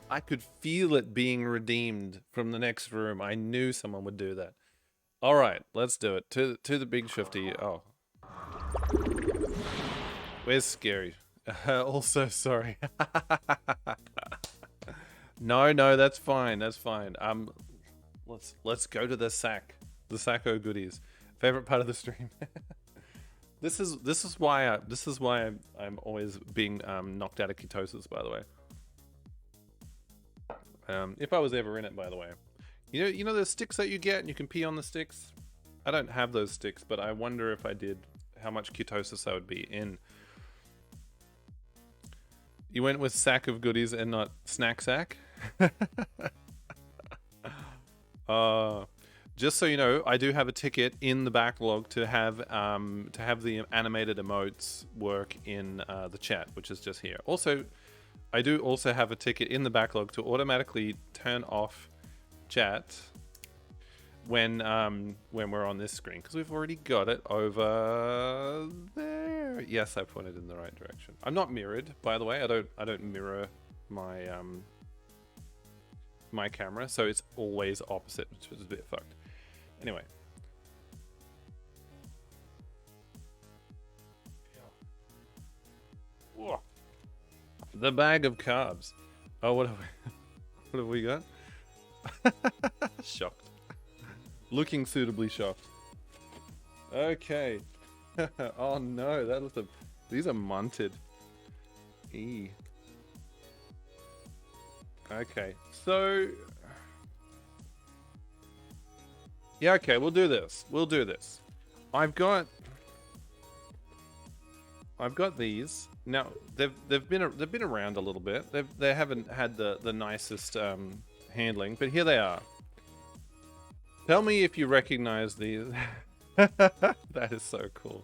I could feel it being redeemed from the next room. I knew someone would do that. All right, let's do it. To the big shifty. Oh. Where's Scary? Also, sorry. No, that's fine. That's fine. Let's go to the sack. The Sacco goodies. Favorite part of the stream. This is why I'm always being knocked out of ketosis, by the way. If I was ever in it, by the way. You know the sticks that you get and you can pee on the sticks? I don't have those sticks, but I wonder if I did, how much ketosis I would be in. You went with sack of goodies and not snack sack? Just so you know, I do have a ticket in the backlog to have the animated emotes work in the chat, which is just here. Also, I do also have a ticket in the backlog to automatically turn off chat when we're on this screen, because we've already got it over there. Yes, I pointed in the right direction. I'm not mirrored, by the way. I don't mirror my my camera, so it's always opposite, which is a bit fucked. Anyway. Whoa. The bag of carbs. Oh, what have we got? Shocked. Looking suitably shocked. Okay. Oh no, these are munted. E. Okay, so yeah, okay, we'll do this. I've got these. Now they've been around a little bit. They haven't had the nicest handling, but here they are. Tell me if you recognize these. That is so cool.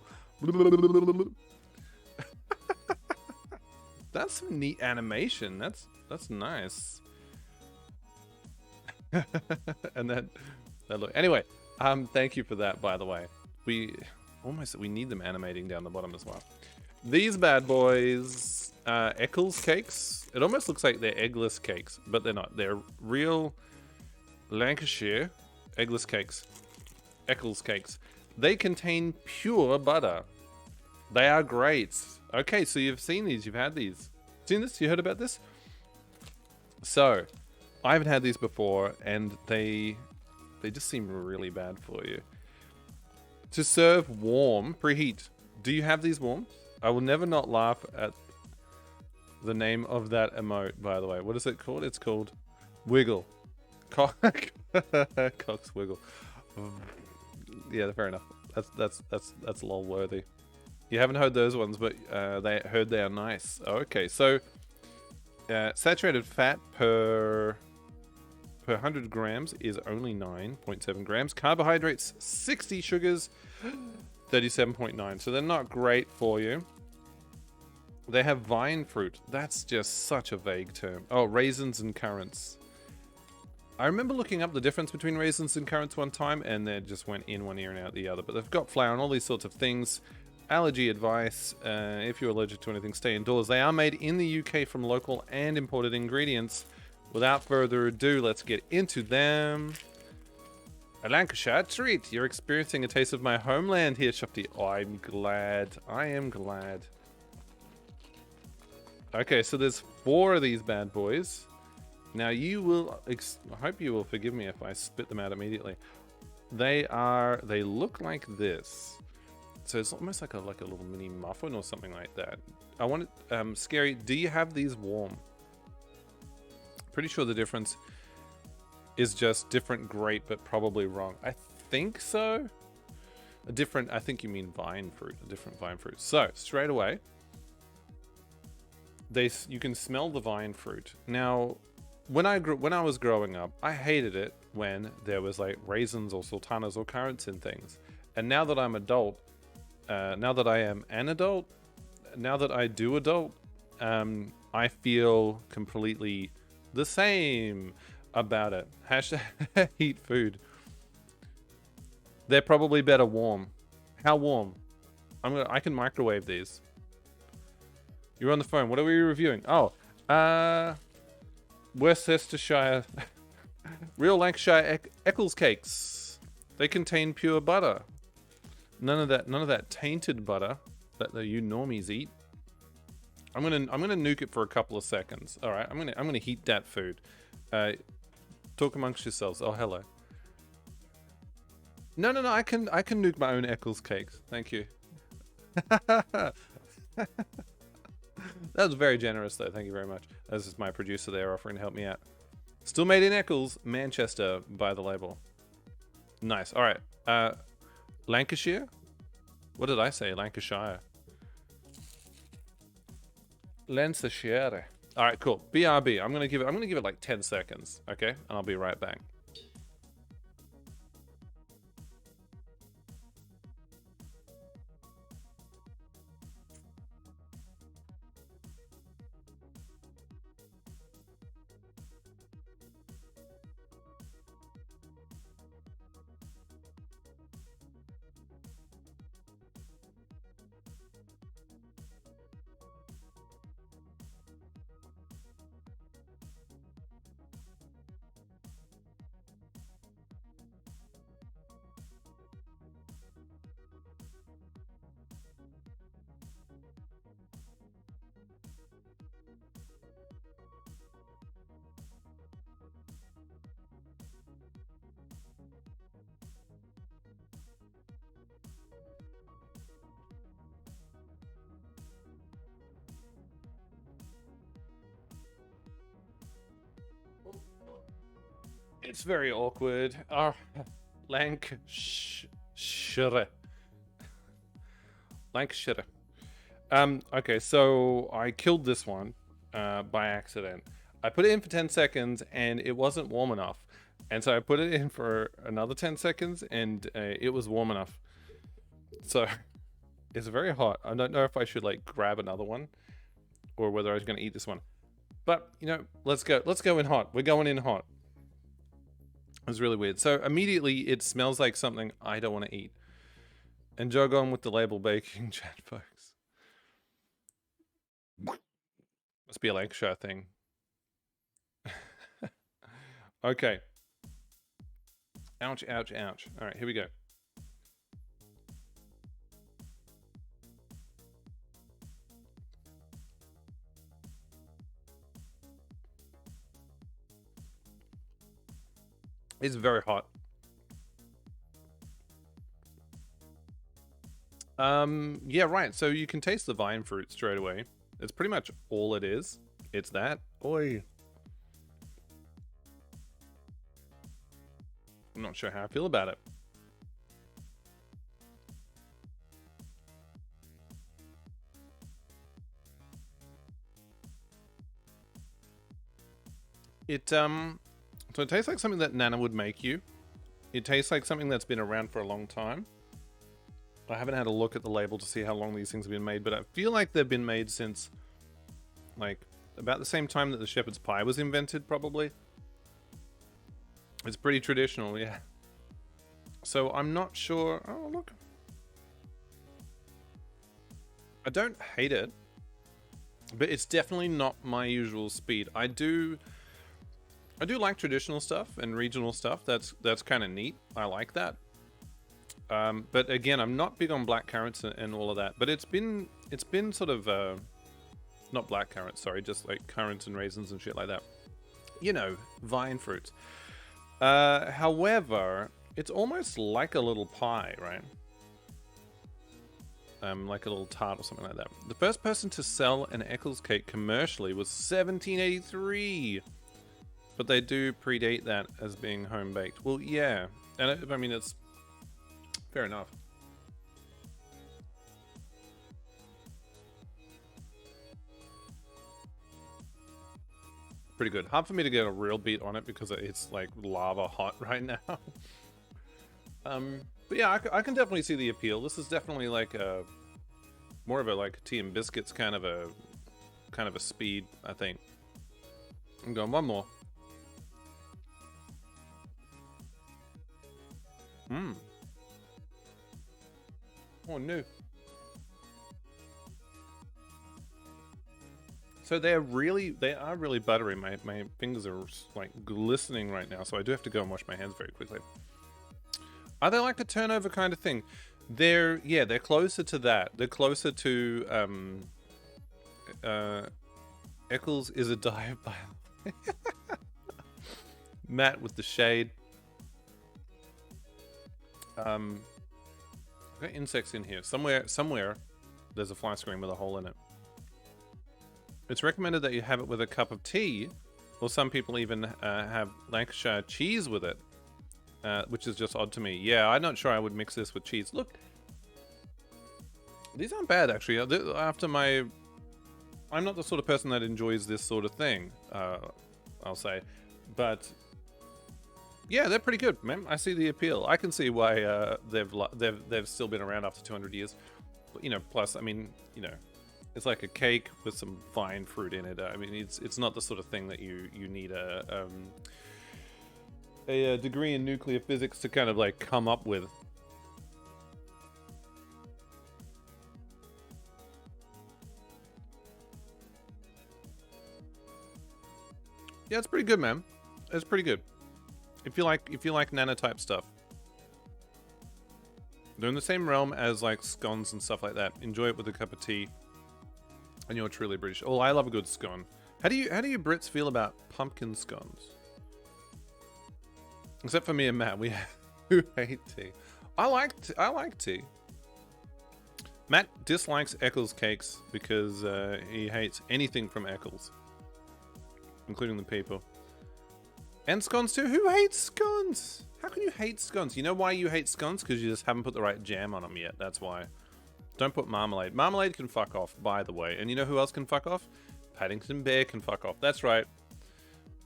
That's some neat animation. That's nice. And that look. Anyway, thank you for that, by the way. We need them animating down the bottom as well. These bad boys, Eccles cakes. It almost looks like they're eggless cakes, but they're not. They're real Lancashire eggless cakes. Eccles cakes. They contain pure butter. They are great. Okay, so you've seen these. You've had these. Seen this? You heard about this? So, I haven't had these before, and they just seem really bad for you. To serve warm, preheat. Do you have these warm? I will never not laugh at the name of that emote, by the way. What is it called? It's called Wiggle. Cox Wiggle. Yeah, fair enough. That's lol worthy. You haven't heard those ones, but they are nice. Okay, so saturated fat per 100 grams is only 9.7 grams. Carbohydrates 60, sugars 37.9. So they're not great for you. They have vine fruit. That's just such a vague term. Oh, raisins and currants. I remember looking up the difference between raisins and currants one time, and they just went in one ear and out the other. But they've got flour and all these sorts of things. Allergy advice, if you're allergic to anything, stay indoors. They are made in the UK from local and imported ingredients. Without further ado, let's get into them. A Lancashire treat. You're experiencing a taste of my homeland here, Shopty. Oh, I'm glad. I am glad. Okay, so there's 4 of these bad boys. Now you will, I hope you will forgive me if I spit them out immediately. They look like this. So it's almost like a little mini muffin or something like that. I want it, Scary, do you have these warm? Pretty sure the difference is just different grape, but probably wrong. I think so. I think you mean vine fruit, a different vine fruit. So straight away, you can smell the vine fruit. Now, when I was growing up, I hated it when there was like raisins or sultanas or currants in things. And now that I'm adult, now that I am an adult, now that I do adult, I feel completely the same about it. Hashtag heat food. They're probably better warm. How warm? I can microwave these. You're on the phone. What are we reviewing? Oh, Worcestershire, real Lancashire Eccles cakes. They contain pure butter. None of that tainted butter that you normies eat. I'm gonna nuke it for a couple of seconds. All right, I'm gonna heat that food. Talk amongst yourselves. Oh, hello. No. I can nuke my own Eccles cakes. Thank you. That was very generous, though. Thank you very much. This is my producer there offering to help me out. Still made in Eccles, Manchester, by the label. Nice. All right. Lancashire? What did I say? Lancashire. Lancashire. All right, cool. BRB. I'm gonna give it like 10 seconds. Okay, and I'll be right back. It's very awkward. Lancashire. Lancashire. Okay, so I killed this one by accident. I put it in for 10 seconds and it wasn't warm enough. And so I put it in for another 10 seconds and it was warm enough. So it's very hot. I don't know if I should like grab another one or whether I was going to eat this one. But, you know, let's go in hot. We're going in hot. It was really weird. So immediately it smells like something I don't want to eat. And jog on with the label baking, chat folks. Must be a Lancashire thing. Okay. Ouch, ouch, ouch. All right, here we go. It's very hot. Yeah, right. So you can taste the vine fruit straight away. It's pretty much all it is. It's that. Oi. I'm not sure how I feel about it. So it tastes like something that Nana would make you. It tastes like something that's been around for a long time. I haven't had a look at the label to see how long these things have been made, but I feel like they've been made since, like, about the same time that the shepherd's pie was invented, probably. It's pretty traditional, yeah. So I'm not sure. Oh, look. I don't hate it, but it's definitely not my usual speed. I do like traditional stuff and regional stuff. That's kind of neat. I like that. But again, I'm not big on black currants and all of that. But it's been sort of not black currants, sorry, just like currants and raisins and shit like that. You know, vine fruits. However, it's almost like a little pie, right? Like a little tart or something like that. The first person to sell an Eccles cake commercially was 1783. But they do predate that as being home baked. Well, yeah. And I mean, it's fair enough. Pretty good. Hard for me to get a real beat on it because it's like lava hot right now. But yeah, I can definitely see the appeal. This is definitely like a more of a like tea and biscuits kind of a speed, I think. I'm going one more. Oh no. So they are really buttery. My fingers are like glistening right now, so I do have to go and wash my hands very quickly. Are they like a turnover kind of thing? They're closer to that. They're closer to Eccles is a dive by Matt with the shade. I've got insects in here. Somewhere there's a fly screen with a hole in it. It's recommended that you have it with a cup of tea, or some people even have Lancashire cheese with it, which is just odd to me. Yeah, I'm not sure I would mix this with cheese. Look, these aren't bad actually. I'm not the sort of person that enjoys this sort of thing, I'll say, but yeah, they're pretty good, man. I see the appeal. I can see why they've still been around after 200 years. You know, plus, I mean, you know, it's like a cake with some vine fruit in it. I mean, it's not the sort of thing that you need a degree in nuclear physics to kind of like come up with. Yeah, it's pretty good, man. It's pretty good. If you like nanotype stuff. They're in the same realm as like scones and stuff like that. Enjoy it with a cup of tea. And you're truly British. Oh, I love a good scone. How do you Brits feel about pumpkin scones? Except for me and Matt, who hate tea. I like tea. Matt dislikes Eccles cakes because he hates anything from Eccles, including the people. And scones too. Who hates scones? How can you hate scones? You know why you hate scones? Because you just haven't put the right jam on them yet. That's why. Don't put marmalade. Marmalade can fuck off, by the way. And you know who else can fuck off? Paddington Bear can fuck off. That's right.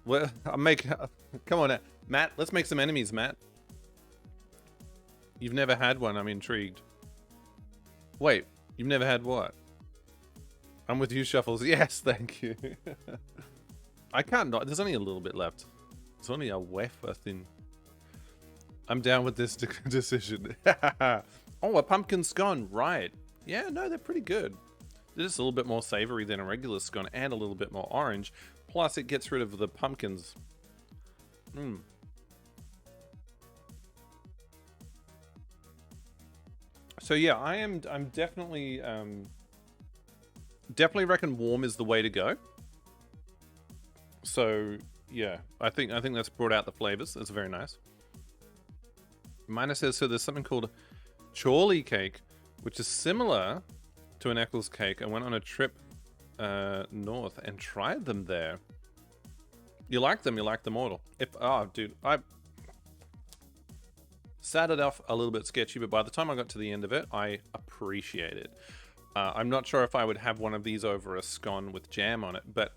Well, come on, Matt. Let's make some enemies, Matt. You've never had one. I'm intrigued. Wait, you've never had what? I'm with you, Shuffles. Yes, thank you. I can't not. There's only a little bit left. It's only a wafer thin. I'm down with this decision. Oh, a pumpkin scone, right. Yeah, no, they're pretty good. They're just a little bit more savory than a regular scone and a little bit more orange. Plus, it gets rid of the pumpkins. So yeah, I'm definitely reckon warm is the way to go. So yeah, I think that's brought out the flavors. That's very nice. Mina says, so there's something called Chorley cake, which is similar to an Eccles cake. I went on a trip north and tried them there. You like them? You like them all? Dude, I started off a little bit sketchy, but by the time I got to the end of it, I appreciate it. I'm not sure if I would have one of these over a scone with jam on it, but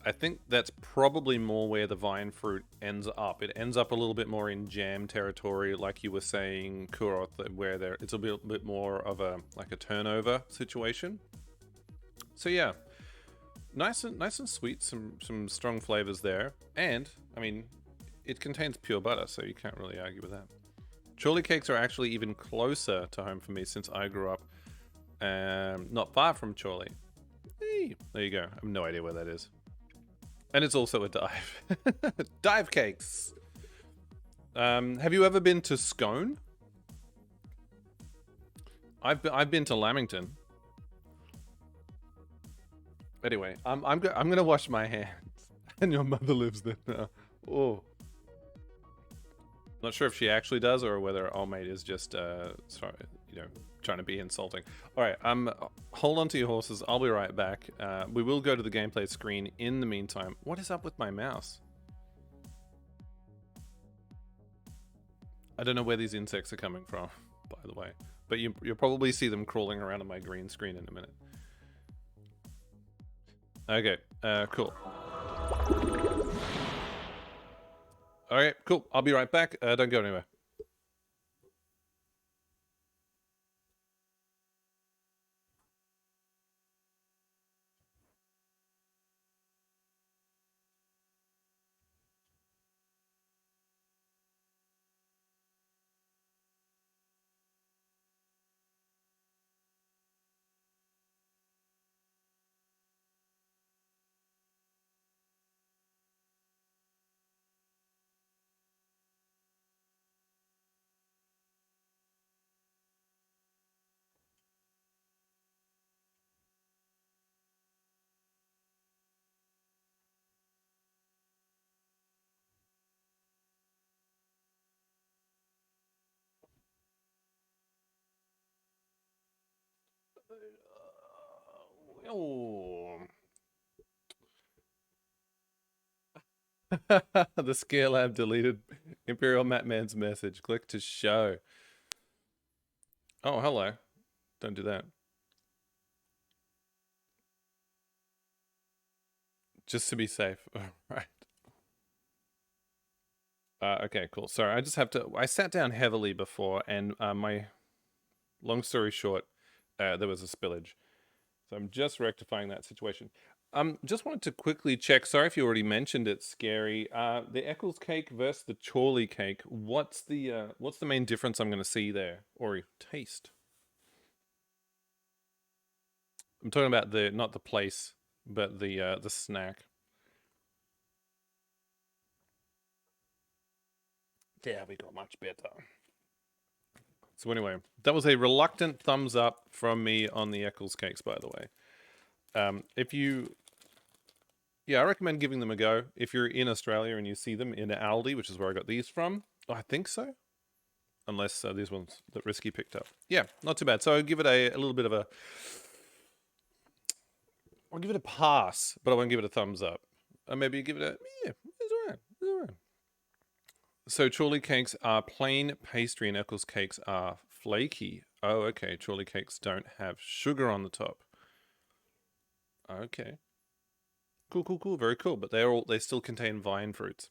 I think that's probably more where the vine fruit ends up. It ends up a little bit more in jam territory, like you were saying, Kuroth, where it's a bit more of a turnover situation. So yeah, nice and sweet, some strong flavors there, and I mean, it contains pure butter, so you can't really argue with that. Chorley cakes are actually even closer to home for me since I grew up not far from Chorley. Hey, there you go. I have no idea where that is. And it's also a dive. Dive cakes. Have you ever been to Scone? I've been to Lamington. Anyway, I'm gonna wash my hands. And your mother lives there now. Oh. Not sure if she actually does or whether old mate is just sorry, trying to be insulting. All right, hold on to your horses. I'll be right back. We will go to the gameplay screen in the meantime. What is up with my mouse? I don't know where these insects are coming from, by the way, but you'll probably see them crawling around on my green screen in a minute. Okay, cool. All right, cool. I'll be right back. Don't go anywhere. Oh. The Scare Lab deleted Imperial Matman's message. Click to show. Oh, hello. Don't do that. Just to be safe. All right. Okay, cool. Sorry, I just have to... I sat down heavily before, and my... Long story short, there was a spillage. So I'm just rectifying that situation. Just wanted to quickly check. Sorry if you already mentioned it, Scary. The Eccles cake versus the Chorley cake. What's the main difference I'm going to see there? Or taste? I'm talking about the not the place, but the snack. Yeah, we got much better. So anyway, that was a reluctant thumbs up from me on the Eccles cakes, by the way. If you... Yeah, I recommend giving them a go. If you're in Australia and you see them in Aldi, which is where I got these from. Oh, I think so. Unless these ones that Risky picked up. Yeah, not too bad. So I'll give it a little bit of a... I'll give it a pass, but I won't give it a thumbs up. Or maybe give it a... Yeah, it's alright. It's alright. So Chorley cakes are plain pastry and Eccles cakes are flaky. Oh, okay. Chorley cakes don't have sugar on the top. Okay. Cool, cool, cool. Very cool. But they still contain vine fruits.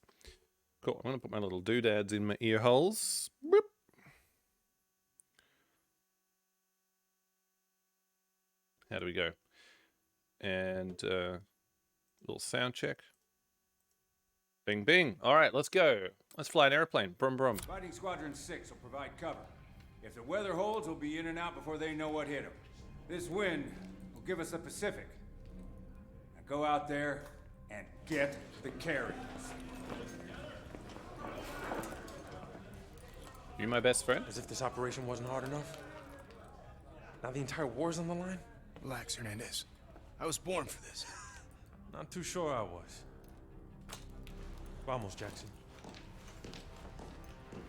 Cool. I'm going to put my little doodads in my ear holes. Boop. How do we go? And little sound check. Bing, bing. All right, let's go. Let's fly an airplane. Brum, brum. Fighting Squadron 6 will provide cover. If the weather holds, we'll be in and out before they know what hit them. This wind will give us the Pacific. Now go out there and get the carriers. You my best friend? As if this operation wasn't hard enough. Now the entire war's on the line? Relax, Hernandez. I was born for this. Not too sure I was. Vamos, Jackson.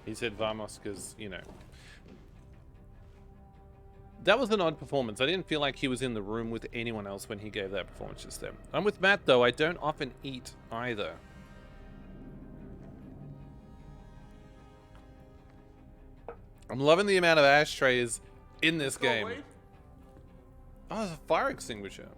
He said vamos because, you know. That was an odd performance. I didn't feel like he was in the room with anyone else when he gave that performance just then. I'm with Matt, though. I don't often eat either. I'm loving the amount of ashtrays in this game. Oh, there's a fire extinguisher.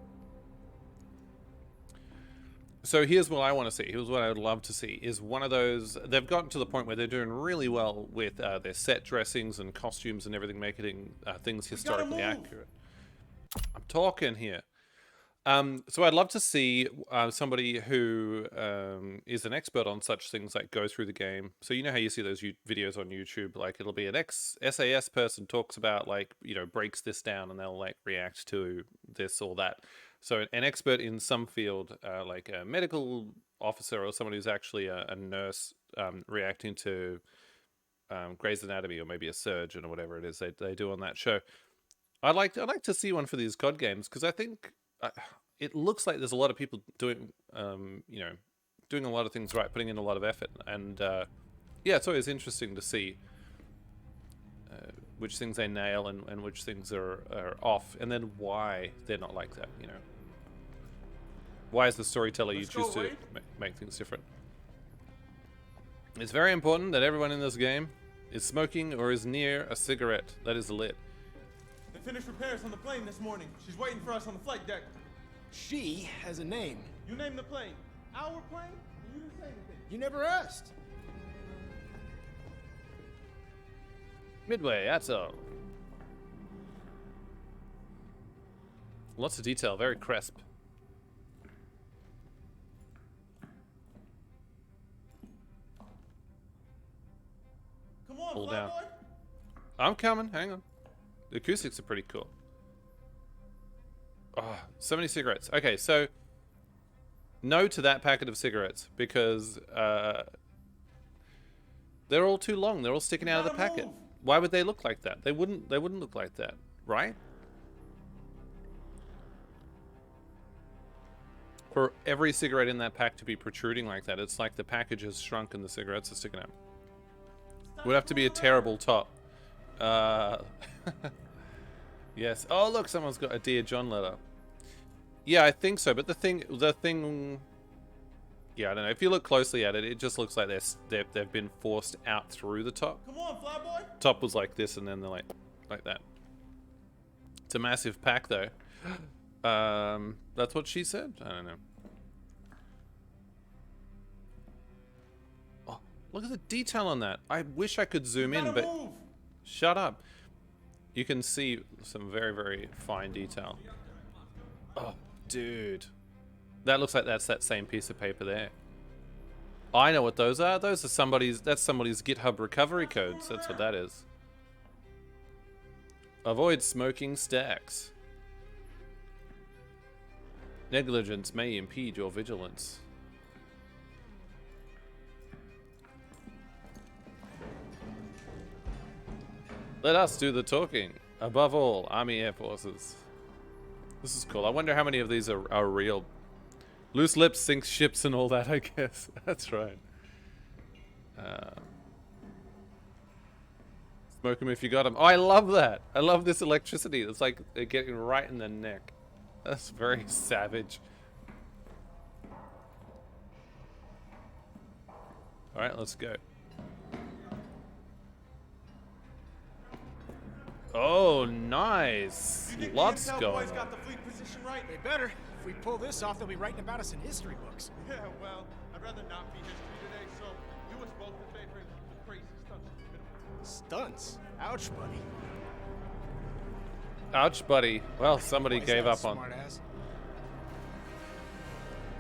So here's what I want to see. Here's what I would love to see is one of those. They've gotten to the point where they're doing really well with their set dressings and costumes and everything, making things historically accurate. I'm talking here. So I'd love to see somebody who is an expert on such things, like go through the game. So you know how you see those videos on YouTube, like it'll be an SAS person talks about, like, you know, breaks this down and they'll like react to this or that. So an expert in some field, like a medical officer or someone who's actually a nurse reacting to Grey's Anatomy, or maybe a surgeon or whatever it is they do on that show. I'd like to see one for these COD games, because I think it looks like there's a lot of people doing, you know, doing a lot of things right, putting in a lot of effort, and yeah, it's always interesting to see which things they nail and which things are off, and then why they're not like that, you know. Why is the storyteller you choose to make things different? It's very important that everyone in this game is smoking or is near a cigarette. That is lit. They finished repairs on the plane this morning. She's waiting for us on the flight deck. She has a name. You named the plane. Our plane? You didn't say anything. You never asked. Midway, that's all. Lots of detail, very crisp. Come on, Pull down. Flyboy. I'm coming, hang on. The acoustics are pretty cool. Oh, so many cigarettes. Okay, so no to that packet of cigarettes, because they're all too long. They're all sticking out of the packet. Why would they look like that? They wouldn't look like that, right? For every cigarette in that pack to be protruding like that, it's like the package has shrunk and the cigarettes are sticking out. Would have to be a terrible top. Yes. Oh, look, someone's got a Dear John letter. Yeah, I think so. But the thing, yeah, I don't know. If you look closely at it, it just looks like they've been forced out through the top. Come on, Flyboy. Top was like this, and then they're like that. It's a massive pack, though. That's what she said. I don't know. Oh, look at the detail on that. I wish I could zoom in, but shut up. You can see some very, very fine detail. Oh, dude. That looks like that's that same piece of paper there. I know what those are. Those are that's somebody's GitHub recovery codes. That's what that is. Avoid smoking stacks. Negligence may impede your vigilance. Let us do the talking. Above all, Army Air Forces. This is cool. I wonder how many of these are real. Loose lips sink ships and all that, I guess. That's right. Smoke them if you got them. Oh, I love that. I love this electricity. It's like they're getting right in the neck. That's very savage. All right, let's go. Oh, nice. Lots going on. Got the fleet position right. They better. If we pull this off, they'll be writing about us in history books. Yeah, well, I'd rather not be history today, so do us both a favor and keep the crazy stunts. Stunts? Ouch, buddy. Ouch, buddy. Well, somebody gave up on. Smartass.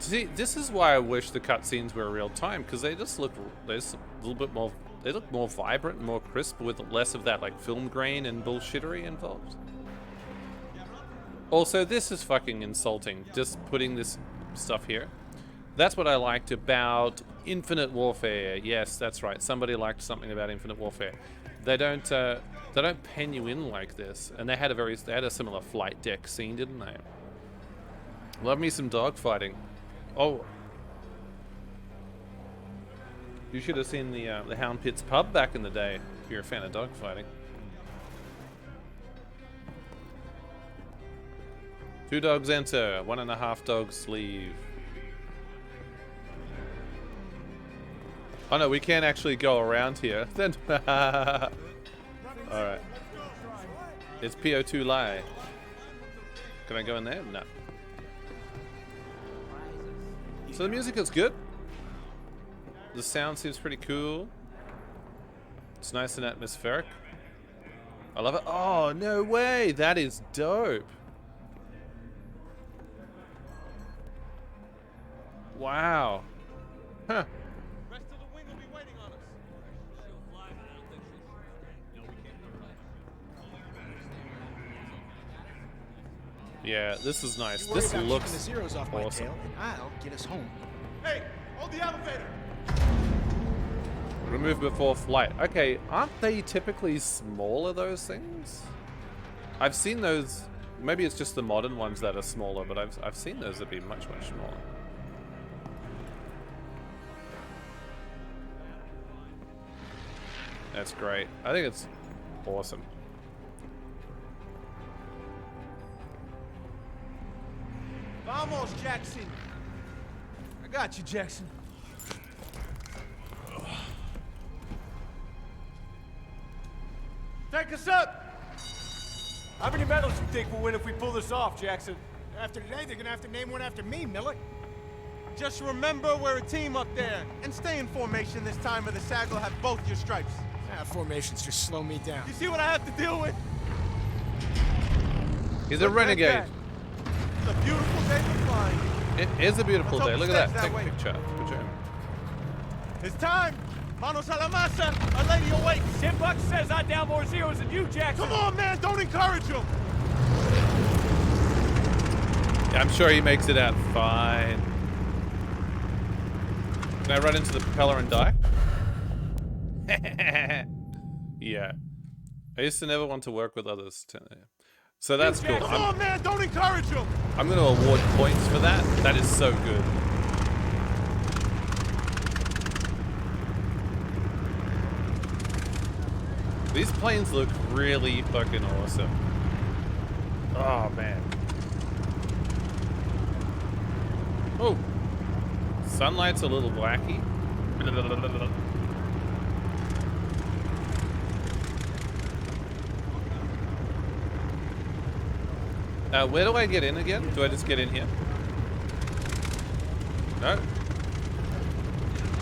See, this is why I wish the cutscenes were real time, because they just look, they're just a little bit more. They look more vibrant, more crisp, with less of that like film grain and bullshittery involved. Also, this is fucking insulting, just putting this stuff here. That's what I liked about Infinite Warfare. Yes, that's right. Somebody liked something about Infinite Warfare. They don't pen you in like this. And they had a similar flight deck scene, didn't they? Love me some dogfighting. Oh. You should have seen the Hound Pits pub back in the day if you're a fan of dogfighting. 2 dogs enter, 1.5 dogs leave. Oh no, we can't actually go around here. Then, alright. It's PO2 lie. Can I go in there? No. So the music is good. The sound seems pretty cool. It's nice and atmospheric. I love it. Oh, no way. That is dope. Wow. Huh. Rest of the wing will be waiting on us. Yeah, this is nice. You worry This about looks keeping the zeros off my awesome. tail, and I'll get us home. Hey, hold the elevator. Remove before flight. Okay, aren't they typically smaller, those things? I've seen those. Maybe it's just the modern ones that are smaller, but I've seen those that be much, much smaller. That's great. I think it's awesome. Vamos, Jackson. I got you, Jackson. Take us up! How many medals you think we'll win if we pull this off, Jackson? After today, they're gonna have to name one after me, Millet. Just remember we're a team up there. And stay in formation this time or the SAG will have both your stripes. Formations just slow me down. You see what I have to deal with? He's a renegade. It's a beautiful day for flying. It is a beautiful Let's day. hope Look it at stays that. Take that a way. picture. Picture. It's time! Manos a la masa! Our lady awakes! 10 bucks says I down more zeros than you, Jackson! Come on, man! Don't encourage him! Yeah, I'm sure he makes it out fine. Can I run into the propeller and die? Yeah. I used to never want to work with others. So that's cool. Come on, man! Don't encourage him! I'm going to award points for that. That is so good. These planes look really fucking awesome. Oh, man. Oh. Sunlight's a little wacky. Where do I get in again? Do I just get in here? No.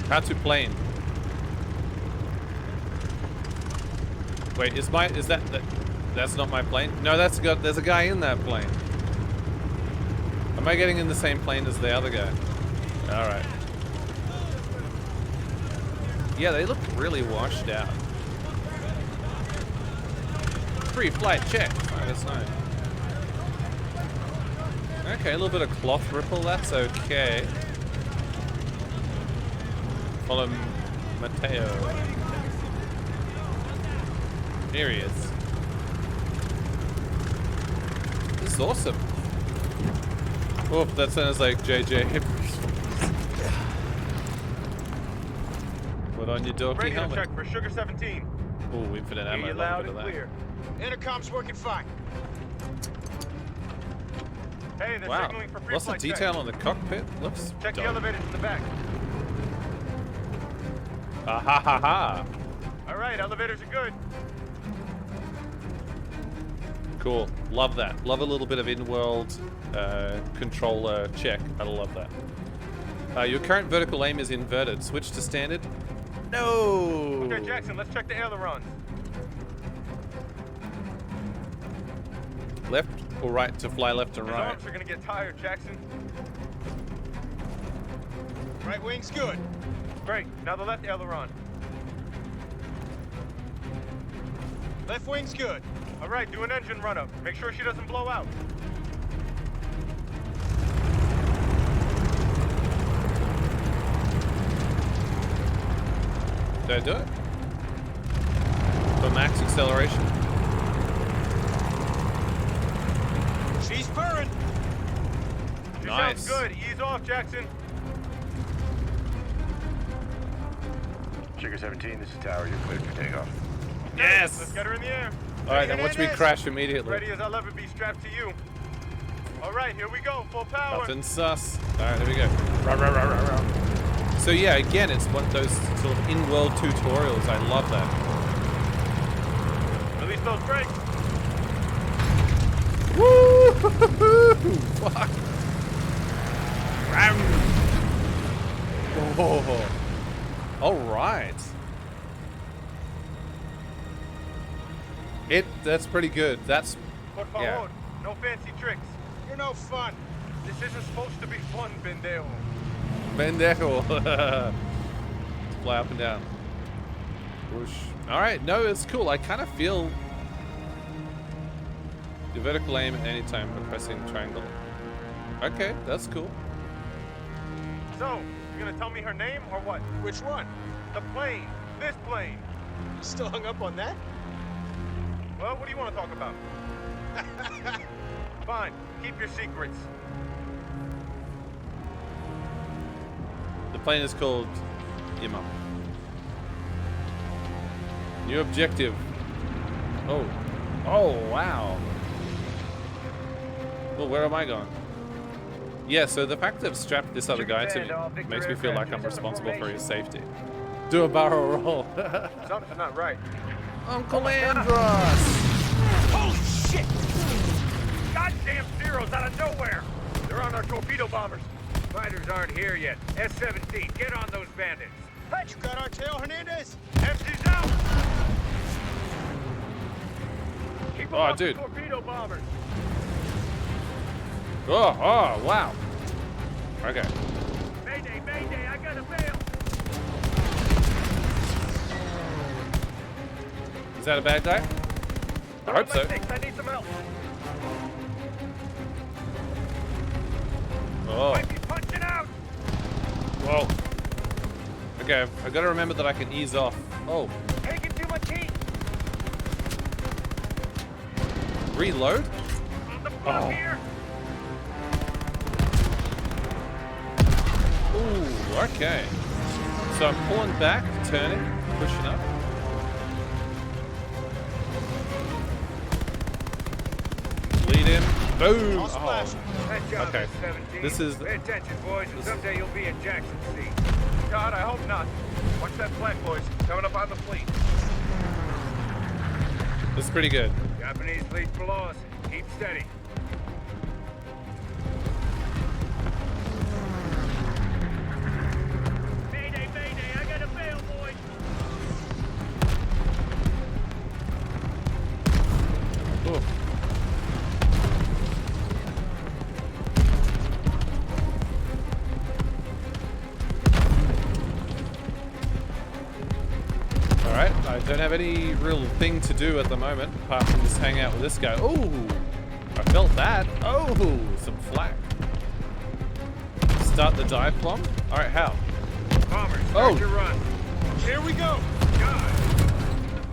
How to plane? Wait, that's not my plane? No, there's a guy in that plane. Am I getting in the same plane as the other guy? All right. Yeah, they look really washed out. Free flight check. Oh, that's nice. Okay, a little bit of cloth ripple, that's okay. Follow Mateo. Here he is. This is awesome. Oh, that sounds like JJ. Put on your dorky Radio helmet. check for Sugar 17. Oh, infinite ammo. Hear you Love a loud bit of and that. clear. Intercom's working fine. Hey, they're Wow, signaling for lots of pre-flight detail check. on the cockpit. Looks Check the dope. elevators in the back. Ah ha ha ha. All right, elevators are good. Cool. Love that. Love a little bit of in-world controller check. I love that. Your current vertical aim is inverted. Switch to standard. No. Okay, Jackson, let's check the ailerons. Left or right to fly left and His right. arms are gonna get tired, Jackson. Right wing's good. Great. Now the left aileron. Left wing's good. All right, do an engine run up. Make sure she doesn't blow out. Did I do it? For max acceleration. She's burning. She Nice. sounds good. Ease off, Jackson. Sugar 17, this is Tower. You're cleared for takeoff. Yes. Let's get her in the air. All right, then watch me crash immediately. Ready as I'll ever be, strapped to you. All right, here we go. Full power. Nothing sus. All right, here we go. Rah, rah, rah, rah, rah. So yeah, again, it's one of those sort of in-world tutorials. I love that. Release those brakes. Woo! Fuck. Ram. Oh. All right. That's pretty good. That's Por favor, yeah. no fancy tricks. You're no fun. This isn't supposed to be fun, pendejo. Pendejo. Fly up and down. Whoosh. All right, no, it's cool. I kind of feel the vertical aim at any time by pressing triangle. Okay, that's cool. So, you gonna tell me her name or what? Which one? The plane. This plane. You still hung up on that? Well, what do you want to talk about? Fine. Keep your secrets. The plane is called Ima. New objective. Oh. Oh, wow. Well, where am I going? Yeah, so the fact that I've strapped this other guy to me makes me feel like I'm responsible for his safety. Do a barrel roll. Something's not right. Uncle Andros! Holy shit! Goddamn Zeros out of nowhere! They're on our torpedo bombers. Fighters aren't here yet. S-17, get on those bandits. Hey, you got our tail, Hernandez? MC's out! Keep them off dude. the torpedo bombers. Oh, wow. Okay. Mayday, mayday, I gotta bail. Is that a bad guy? I hope so. I need some help. Oh. Might be punching out. Whoa. Okay, I've got to remember that I can ease off. Oh. Taking too much heat. Reload? On the front here. Ooh, okay. So I'm pulling back, turning, pushing up. Lead him. Boom. Nice job, Okay. S-17. This is. Pay attention, boys, and someday you'll be in Jackson's seat. God, I hope not. Watch that flank, boys. Coming up on the fleet. This is pretty good. Japanese fleet below us. Keep steady. Mayday, mayday, I got a bail, boys. Oh. Alright, I don't have any real thing to do at the moment, apart from just hang out with this guy. Oh, I felt that. Oh, some flak. Start the dive bomb? Alright, how? Bombers, start your Oh, run. Here we go. God.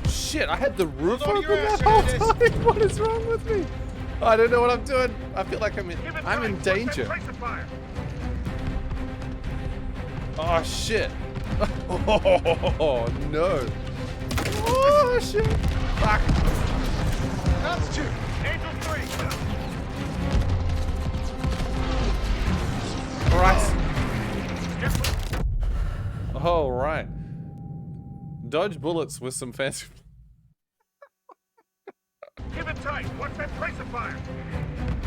shit, I had the roof Hold on to open your ass, that whole here it time. What is wrong with me? I don't know what I'm doing. I feel like I'm in danger. Oh, shit. Oh, no. Oh, shit. Fuck. That's 2. Angel 3. Alright. Alright. Dodge bullets with some fancy... Give it tight. Watch that tracer fire.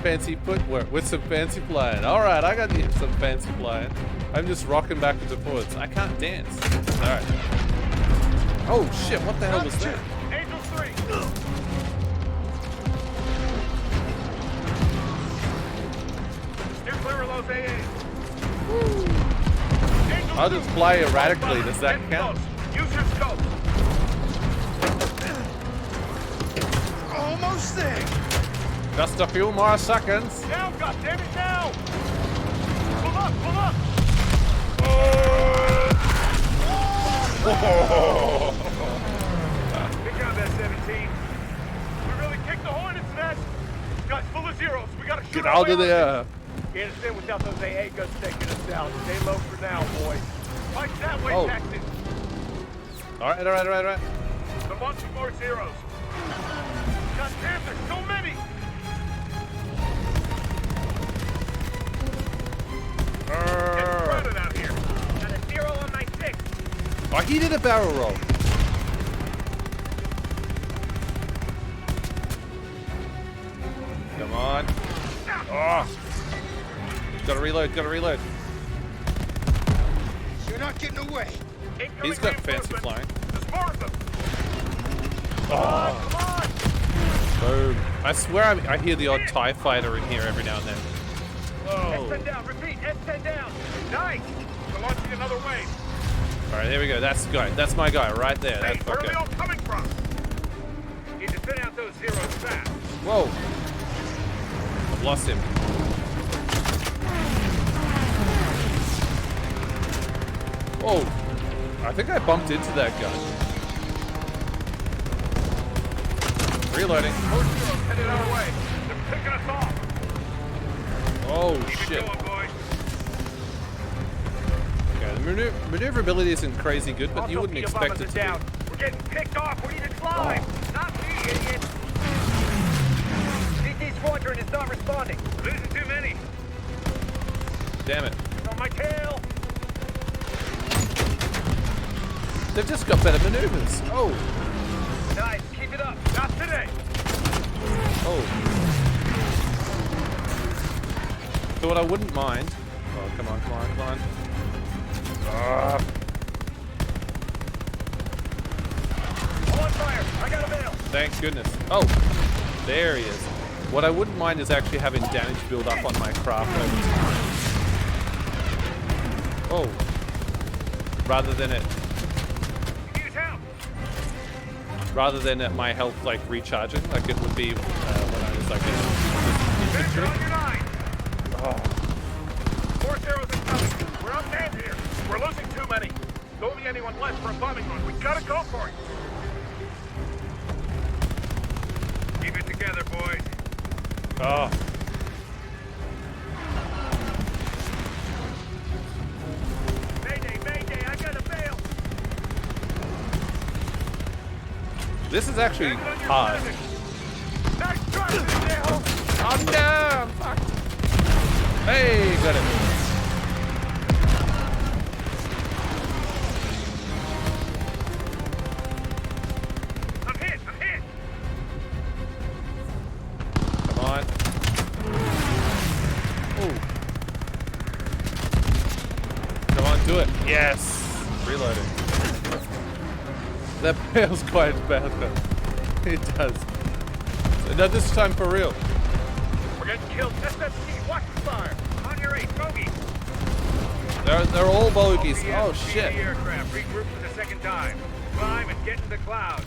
fancy footwork with some fancy flying. Alright, I got some fancy flying. I'm just rocking backwards and forwards. I can't dance. Alright. Oh shit, what the hell was that? Angel 3. Steer clear of those AAs. I'll just fly erratically. Does that count? Use your scope. Almost there. Just a few more seconds. Down, goddammit, now! Pull up, pull up! Good job, S-17. We really kicked the Hornets' nest. Guys, full of zeros. We gotta shoot Get our out way of there. Can't stand without those AA guns taking us down. Stay low for now, boys. Fight that way, Oh. Texas. Alright. They're launching more zeros. God damn, there's so many! Getting crowded out here. Got a 0 on my 6. Oh, he did a barrel roll. Come on. Oh. Gotta reload. You're not getting away. He's got fancy flying. There's more of them. Oh. Come on! Boom. I swear I hear the odd TIE fighter in here every now and then. Whoa. S10 down, repeat, S10 down. Nice! We're launching another wave. Alright, there we go. That's the guy. That's my guy right there. Hey, That where are they fucker. all coming from? Need to thin out those zeros fast. Whoa. I've lost him. Oh. I think I bumped into that guy. Reloading. More zeros headed our way. They're picking us off. Oh, Keep shit. it going, boys. Okay, the maneuverability isn't crazy good, but you wouldn't expect it to down. be. We're getting picked off. We need to climb. Not me, idiot. CT squadron is not responding. Losing too many. Damn it. It's on my tail. They've just got better maneuvers. Oh. Nice. Keep it up. Not today. Oh. Thought I wouldn't mind. Oh, come on. Hold on fire. I got a bail. Thank goodness. Oh, there he is. What I wouldn't mind is actually having damage build up on my craft over time. Oh. Rather than it. Rather than at my health like recharging, like it would be when I was like in infantry. Oh. More zeros are coming. We're outmanned here. We're losing too many. Don't be anyone left for a bombing run. We gotta go for it. Keep it together, boys. Oh. Mayday, mayday, I got a bail. This is actually hard. Nice try, Cisneros. I'm down! Fuck! Hey, got it. I'm hit! I'm hit! Come on. Ooh. Come on, do it. Yes! Reloading. That feels quite bad though. It does. No, this time for real. We're getting killed. SFT, watch the fire. On your 8, bogey. They're all bogeys. OPS, Oh speed shit. the aircraft. Regroup for the second time. Climb and get in the clouds.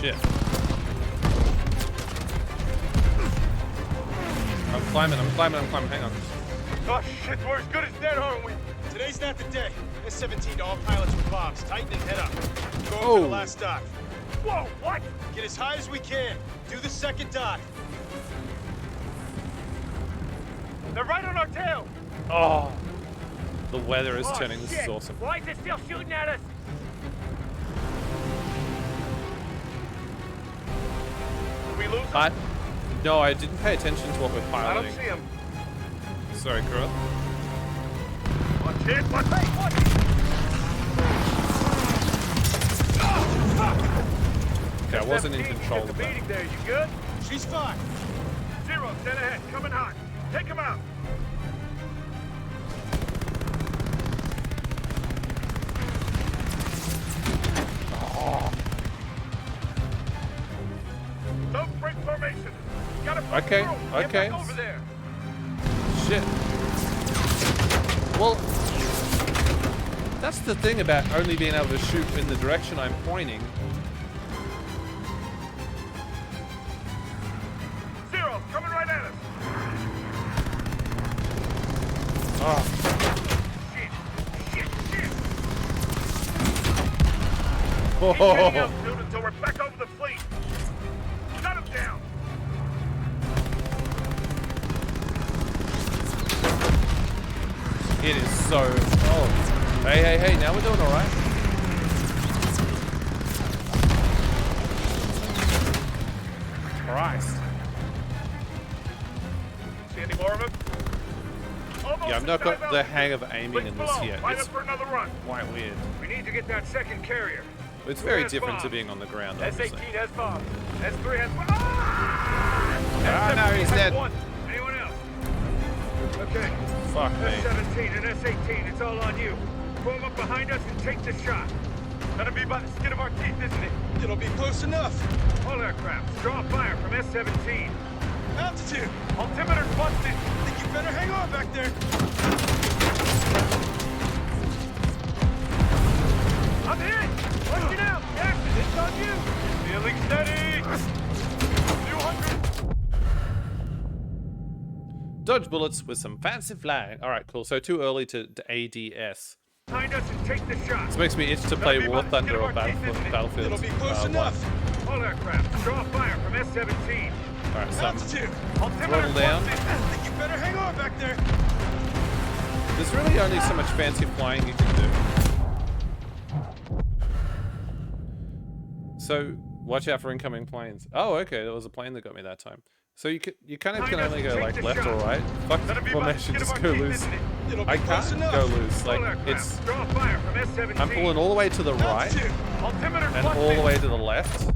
Shit. I'm climbing. Hang on. Oh shit, we're as good as dead, aren't we? Today's not the day. S-17 to all pilots with bombs. Tighten and head up. Go Oh. over the last dock. Whoa, what? Get as high as we can. Do the second dock. They're right on our tail. Oh. The weather is Oh, turning. This shit. is awesome. Why is it still shooting at us? Did we lose them? No, I didn't pay attention to what we're I piloting. don't see them. Sorry, Kura. Watch it, watch it, watch it. Okay, I wasn't in SFT, control you of took a that. beating there. You good? She's fine. 0, dead ahead, coming hot. Take him out. Don't break formation. Gotta push Okay, through. okay. Get back over there. Shit. Well, that's the thing about only being able to shoot in the direction I'm pointing. 0, coming right at us. Oh. Shit. Oh. Keep heading up, dude, until we're back over the fleet. Shut him down. It is so... Oh. Hey. Now we're doing all right. Christ. See any more of him? Yeah, I've not got the hang of aiming in this yet. Line It's up for another run. quite weird. We need to get that second carrier. It's Who very has different to bombs? being on the ground, obviously. S-18 has bombs. S-3 has bombs. Ah, no, he's S-17 has dead. one. Anyone else? Okay. Fuck me. S-17 and S-18, it's all on you. Form up behind us and take the shot. Gonna be by the skin of our teeth, isn't it? It'll be close enough. All aircraft, draw fire from S-17. Altitude. Altimeter's busted. Think you better hang on back there. I'm hit! Watch it out! Jackson, it's on you! Feeling steady! 200! Dodge bullets with some fancy flying. All right, cool. So too early to ADS. Behind us and take the shot. This makes me itch to play War Thunder or Battlefield. It'll be close 1. enough. All aircraft, draw fire from S-17. All right, so I'm Altitude. throttle down. Think you better hang on back there. There's really only so much fancy flying you can do. So watch out for incoming planes. Oh, okay, there was a plane that got me that time. So you kind of can only go like left or right. Fuck the formation, just go loose. I can't go loose. Like it's, I'm pulling all the way to the right and all the way to the left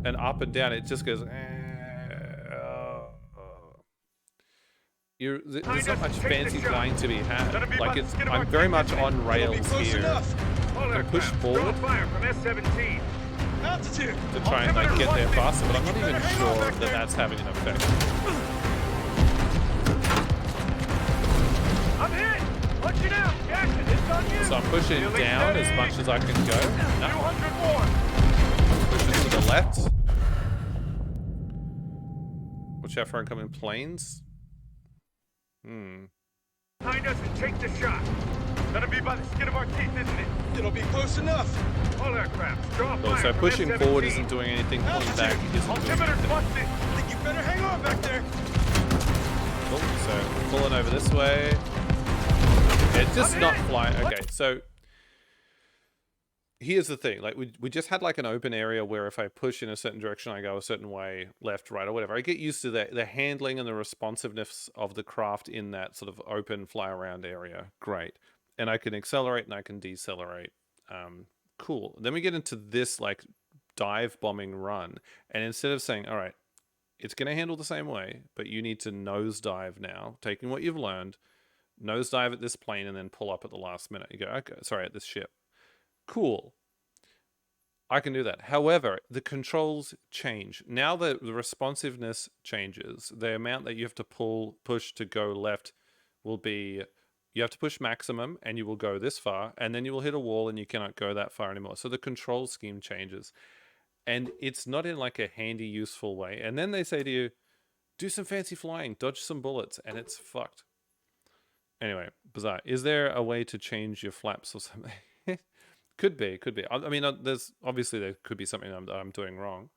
and up and down. It just goes. There's not much fancy flying to be had. Like it's, I'm very much on rails here. I push forward to try and like get there faster, but I'm not even sure that that's having an effect. I'm hit! Watch it out! Jackson, it's on you! So I'm pushing down as much as I can go. No. 200 more! Pushing to the left. Watch out for incoming planes. Behind us and take the shot. Gonna be by the skin of our teeth, isn't it? It'll be close enough. All aircraft, draw Cool, fire so from pushing S-17. forward isn't doing anything, pulling back isn't doing Altimeter's anything. busted. Think you better hang on back there. Cool, so pulling over this way. Yeah, just not flying. Okay, so here's the thing, like we just had like an open area where if I push in a certain direction, I go a certain way, left, right, or whatever. I get used to the handling and the responsiveness of the craft in that sort of open fly around area. Great. And I can accelerate and I can decelerate. Cool. Then we get into this like dive bombing run. And instead of saying, all right, it's going to handle the same way, but you need to nosedive now, taking what you've learned, nosedive at this plane and then pull up at the last minute. You go, okay, sorry, at this ship. Cool. I can do that. However, the controls change. Now the responsiveness changes. The amount that you have to push to go left will be, you have to push maximum and you will go this far, and then you will hit a wall and you cannot go that far anymore. So the control scheme changes. And it's not in like a handy, useful way. And then they say to you, do some fancy flying, dodge some bullets, and it's fucked. Anyway, bizarre. Is there a way to change your flaps or something? Could be. I mean, there's obviously there could be something I'm doing wrong.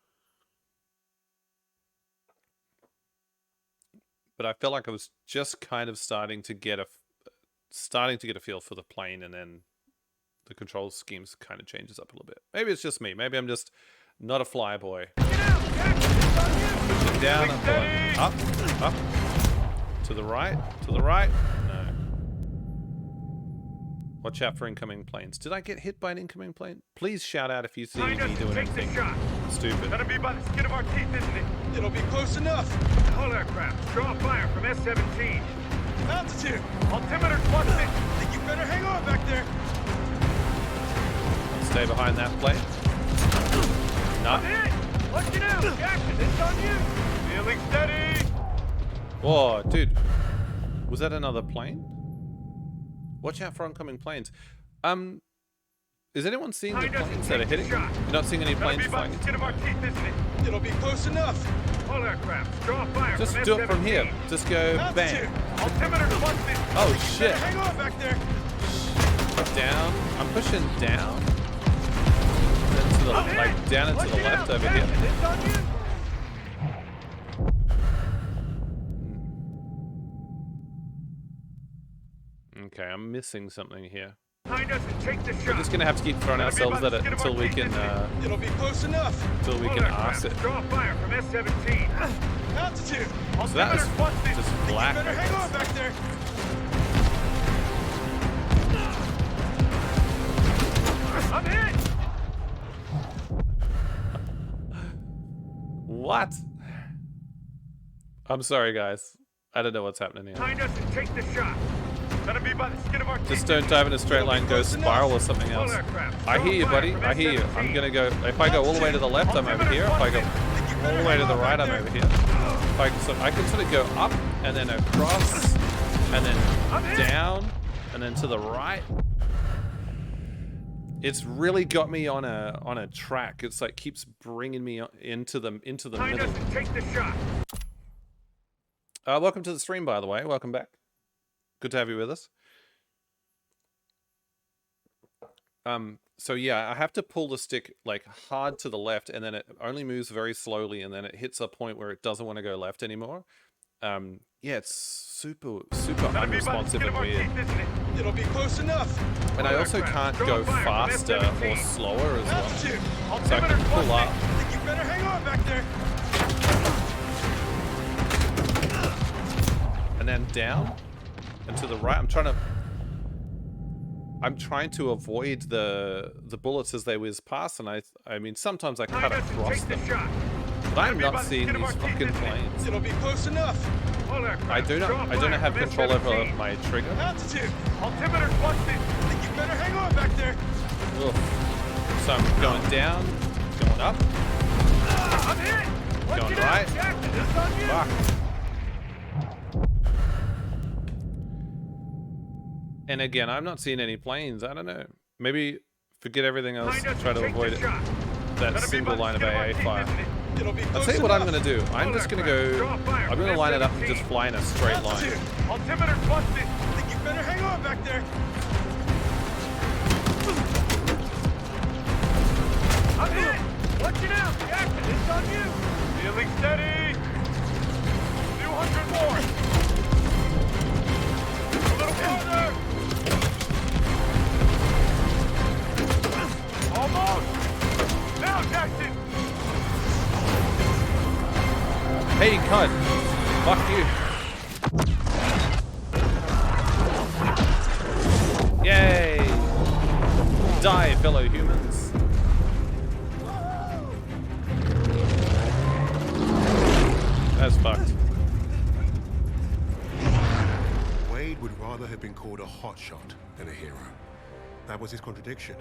But I felt like I was just kind of starting to get a feel for the plane, and then the control schemes kind of changes up a little bit. Maybe it's just me. Maybe I'm just not a fly boy. Pushing down, I'm pulling up, to the right. No. Watch out for incoming planes. Did I get hit by an incoming plane? Please shout out if you see me doing anything stupid. Gonna be by the skin of our teeth, isn't it? It'll be close enough. All aircraft, draw fire from S-17. Altitude. Altimeter +6. Think you better hang on back there. Stay behind that plane. No. Watch it out, Jackson. It's on you. Feeling steady. Whoa, dude. Was that another plane? Watch out for oncoming planes. Is anyone seeing the planes that are hitting? You're not seeing any planes flying? It'll be close enough. All aircraft, draw fire. Just do it from here. Just go bang. Altimeter +6. Oh shit. Hang on back there. Down. I'm pushing down. Then to the like down and to the left over here. It's on you. Okay, I'm missing something here. Behind us and take the shot. We're just gonna have to keep throwing ourselves at it until we can. It'll be close enough. Until we can arse it. Draw fire from S-17. Altitude. So that is just black. Better hang on back there. I'm hit. What? I'm sorry, guys. I don't know what's happening here. Behind us and take the shot. Gonna be by the skin of our teeth. Just don't dive in a straight line, go spiral or something else. I hear you, buddy. I hear you. I'm gonna go. If I go all the way to the left, I'm over here. If I go all the way to the right, I'm over here. I can sort of go up and then across and then down and then to the right. It's really got me on a track. It's like keeps bringing me into the middle. Take the shot. Welcome to the stream, by the way. Welcome back. Good to have you with us. So yeah, I have to pull the stick like hard to the left, and then it only moves very slowly, and then it hits a point where it doesn't want to go left anymore. Yeah, it's super unresponsive and weird. It'll be close enough. And I also can't go faster or slower as well. So I can pull up. Think you better hang on back there. And then down and to the right. I'm trying to avoid the bullets as they whiz past, and I mean sometimes I cut across them. But I'm not seeing these fucking planes. It'll be close enough. I don't have control over my trigger. Altitude. Altimeter +6. Think you better hang on back there. Ugh. So I'm going down, going up, I'm hit. going right. Fuck. And again, I'm not seeing any planes. I don't know. Maybe forget everything else. Try to avoid it. That single line of AA fire. I'll tell you what I'm going to do. I'm just going to go. I'm going to line it up and just fly in a straight line. Altimeter +6. Think you better hang on back there. I'm hit. Watch it out, Jackson. It's on you. Feeling steady. 200 more. A little farther. God. Fuck you. Yay! Die, fellow humans. That's fucked. Wade would rather have been called a hotshot than a hero. That was his contradiction.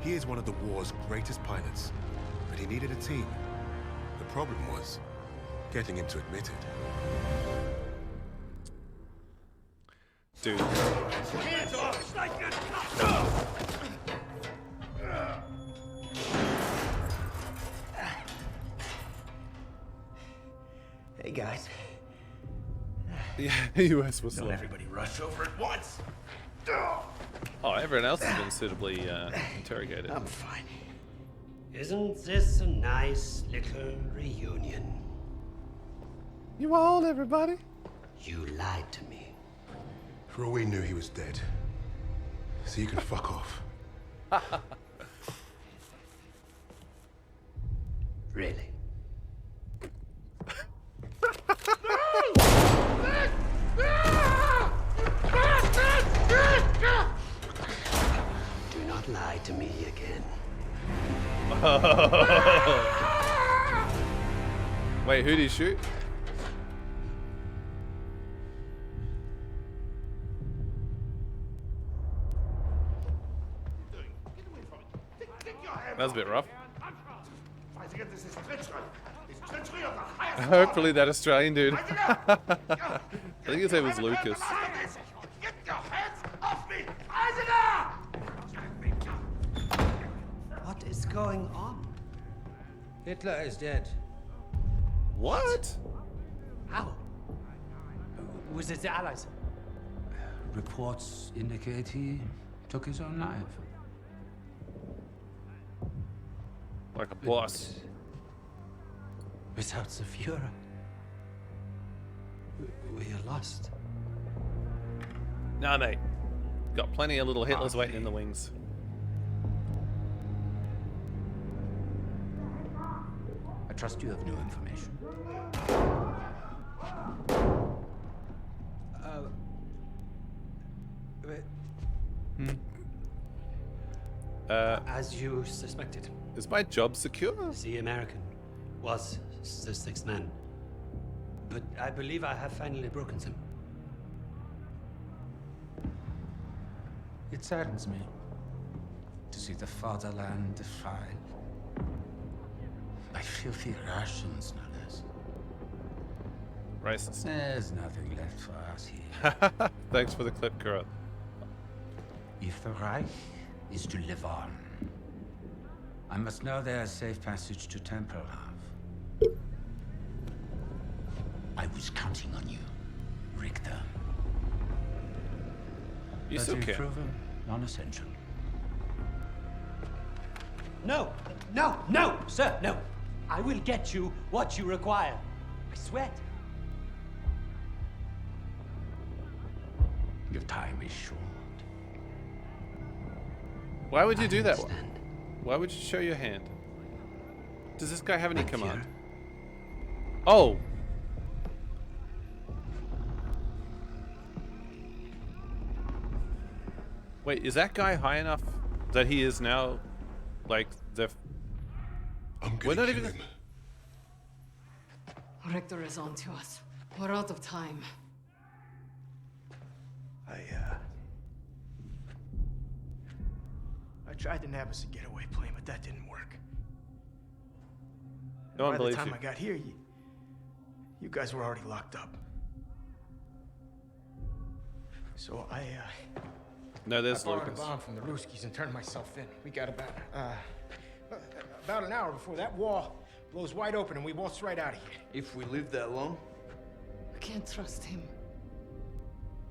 He is one of the war's greatest pilots, but he needed a team. The problem was getting him to admit it. Dude. Hands off! It's like this! Hey guys. Yeah, US was slow. Don't everybody rush over at once. Oh, everyone else has been suitably interrogated. I'm fine. Isn't this a nice little reunion? You old, everybody? You lied to me. For all we knew, he was dead. So you can fuck off. Really? Do not lie to me again. Wait, who did he shoot? That was a bit rough. Hopefully that Australian dude. I think his name was Lucas. Get your hands off me! What is going on? Hitler is dead. What? How? Was it the Allies? Reports indicate he took his own life. Like a boss. Without the Führer, we are lost. Nah, mate. Got plenty of little Hitlers waiting in the wings. I trust you have new information. As you suspected. Is my job secure? The American was the sixth man. But I believe I have finally broken them. It saddens me to see the fatherland defiled by filthy Russians, no less. Racist. There's nothing left for us here. Thanks for the clip, Kurt. If the Reich is to live on, I must know there's safe passage to Tempelhof. I was counting on you, Richter. You But still you've care. proven non-essential. No, no, no, sir, no. I will get you what you require. I swear. Your time is short. Why would you do that? Why would you show your hand? Does this guy have any command? Oh! Wait, is that guy high enough that he is now, like, the... We're not even... Richter is on to us. We're out of time. I tried to nab us a getaway plane, but that didn't work. No one By the believes time you. I got here, you guys were already locked up. So No, there's I borrowed Lucas. a bomb from the Ruskies and turned myself in. We got about an hour before that wall blows wide open and we waltz right out of here. If we live that long? I can't trust him.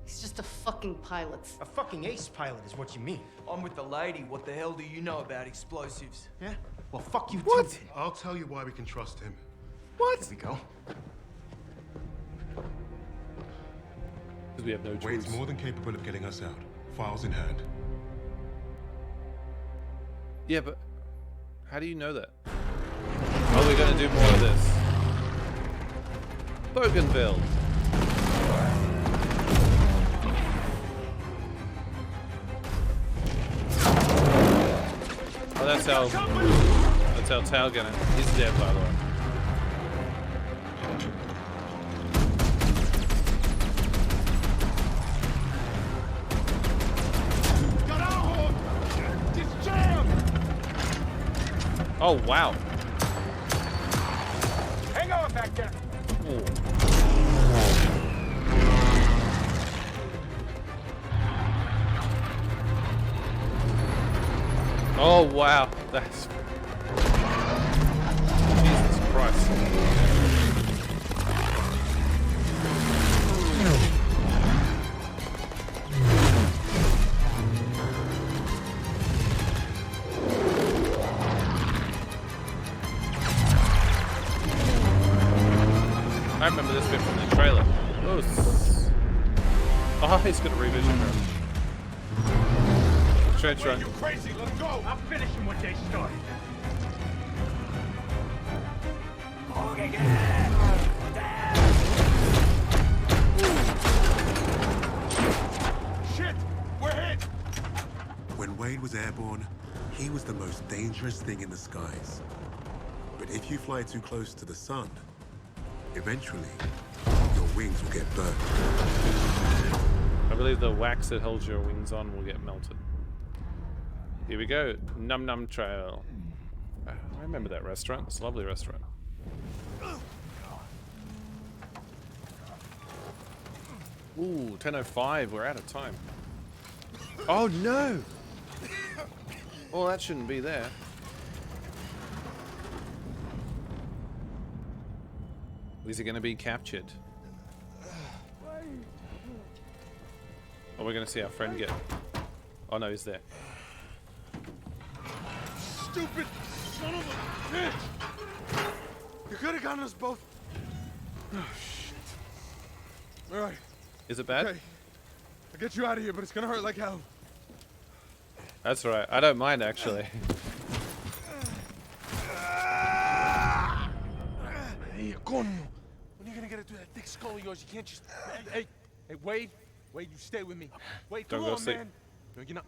He's just a fucking pilot. A fucking ace pilot is what you mean. I'm with the lady. What the hell do you know about explosives? Yeah? Well, fuck you What? too. I'll tell you why we can trust him. What? Here we go. Because we have no choice. Wade's more than capable of getting us out. Files in hand. Yeah, but how do you know that? Oh, we're gonna do more of this. Bougainville. Oh, that's how Tao gonna. He's dead, by the way. Oh wow. Hang on back there. Ooh. Oh wow, that's Jesus Christ. I remember this bit from the trailer. Oh, he's got a revision her. Trench run. You crazy? Let's go. I'm finishing what they started. Shit! We're hit! When Wade was airborne, he was the most dangerous thing in the skies. But if you fly too close to the sun, eventually, your wings will get burned. I believe the wax that holds your wings on will get melted. Here we go, Num Num Trail. I remember that restaurant. It's a lovely restaurant. Ooh, 10:05. We're out of time. Oh no! Well, that shouldn't be there. Is he going to be captured? Oh, we're going to see our friend get. Oh no, he's there. Stupid son of a bitch! You could have gotten us both. Oh shit! All right. Is it bad? Okay. I'll get you out of here, but it's gonna hurt like hell. That's right. I don't mind actually. Hey, coño. When are you gonna get it through that thick skull of yours? You can't just. Hey, Wade, you stay with me. Wade, come on, man. No, you're not.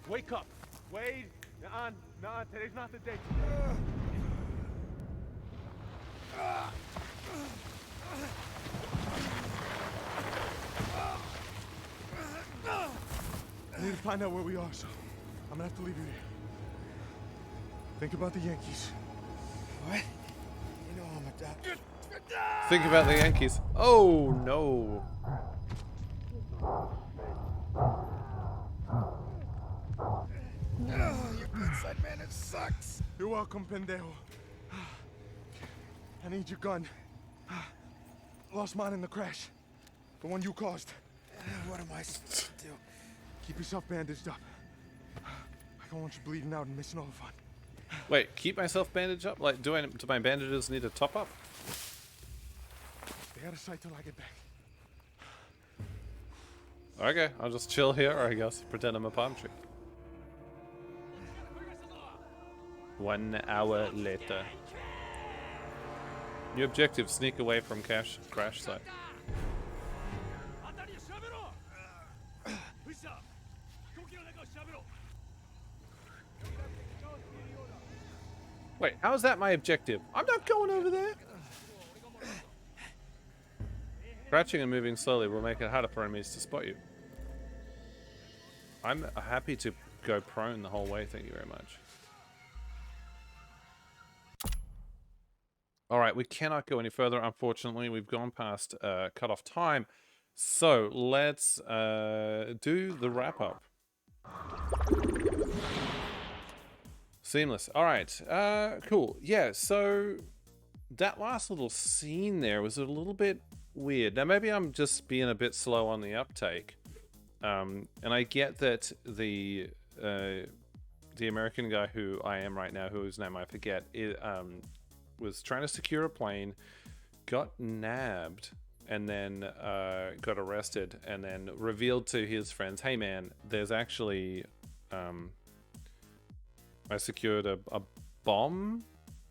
Wake up, Wade. Nah, today's not the day. I need to find out where we are, so I'm gonna have to leave you here. Think about the Yankees. What? You know I'm a doctor. Think about the Yankees. Oh no. Oh, your bedside manner sucks. You're welcome, pendejo. I need your gun. Lost mine in the crash. The one you caused. What am I supposed to do? Keep yourself bandaged up. I don't want you bleeding out and missing all the fun. Wait, keep myself bandaged up? Like, do my bandages need to top up? Stay out of sight till I get back. Okay, I'll just chill here, I guess. Pretend I'm a palm tree. 1 hour later. New objective, sneak away from crash site. Wait, how is that my objective? I'm not going over there. Crouching and moving slowly will make it harder for enemies to spot you. I'm happy to go prone the whole way, thank you very much. Alright, we cannot go any further, unfortunately. We've gone past cut-off time. So, let's do the wrap-up. Seamless. Alright, cool. Yeah, so that last little scene there was a little bit weird. Now, maybe I'm just being a bit slow on the uptake. And I get that the American guy who I am right now, whose name I forget, was trying to secure a plane, got nabbed, and then got arrested, and then revealed to his friends, hey man, there's actually, I secured a bomb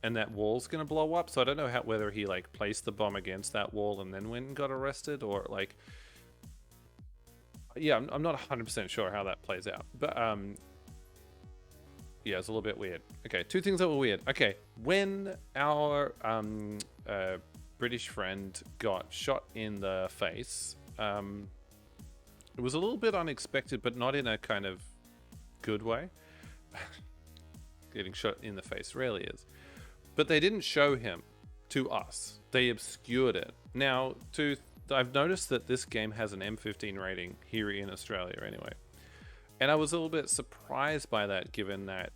and that wall's gonna blow up. So I don't know whether he like placed the bomb against that wall and then went and got arrested, or like, yeah, I'm not 100% sure how that plays out, but yeah, it's a little bit weird. Okay, two things that were weird. Okay, when our British friend got shot in the face, it was a little bit unexpected, but not in a kind of good way. Getting shot in the face rarely is. But they didn't show him to us. They obscured it. Now, I've noticed that this game has an M15 rating here in Australia anyway. And I was a little bit surprised by that, given that,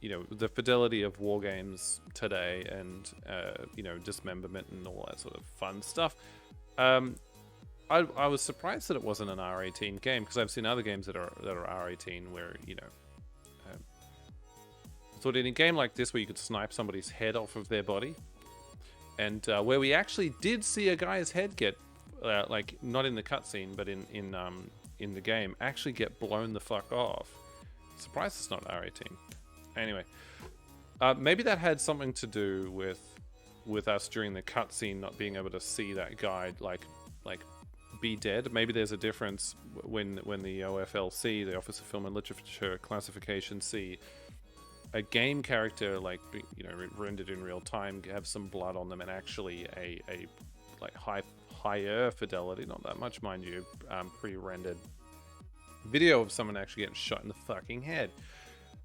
you know, the fidelity of war games today and, you know, dismemberment and all that sort of fun stuff. I was surprised that it wasn't an R18 game, because I've seen other games that are R18 where, you know, I thought in a game like this where you could snipe somebody's head off of their body, and where we actually did see a guy's head get, like, not in the cutscene, but in the game, actually get blown the fuck off. Surprised it's not R18. Anyway, maybe that had something to do with us during the cutscene not being able to see that guy like be dead. Maybe there's a difference when the OFLC, the Office of Film and Literature Classification, see a game character like, you know, rendered in real time, have some blood on them, and actually a like higher fidelity, not that much mind you, pre-rendered video of someone actually getting shot in the fucking head.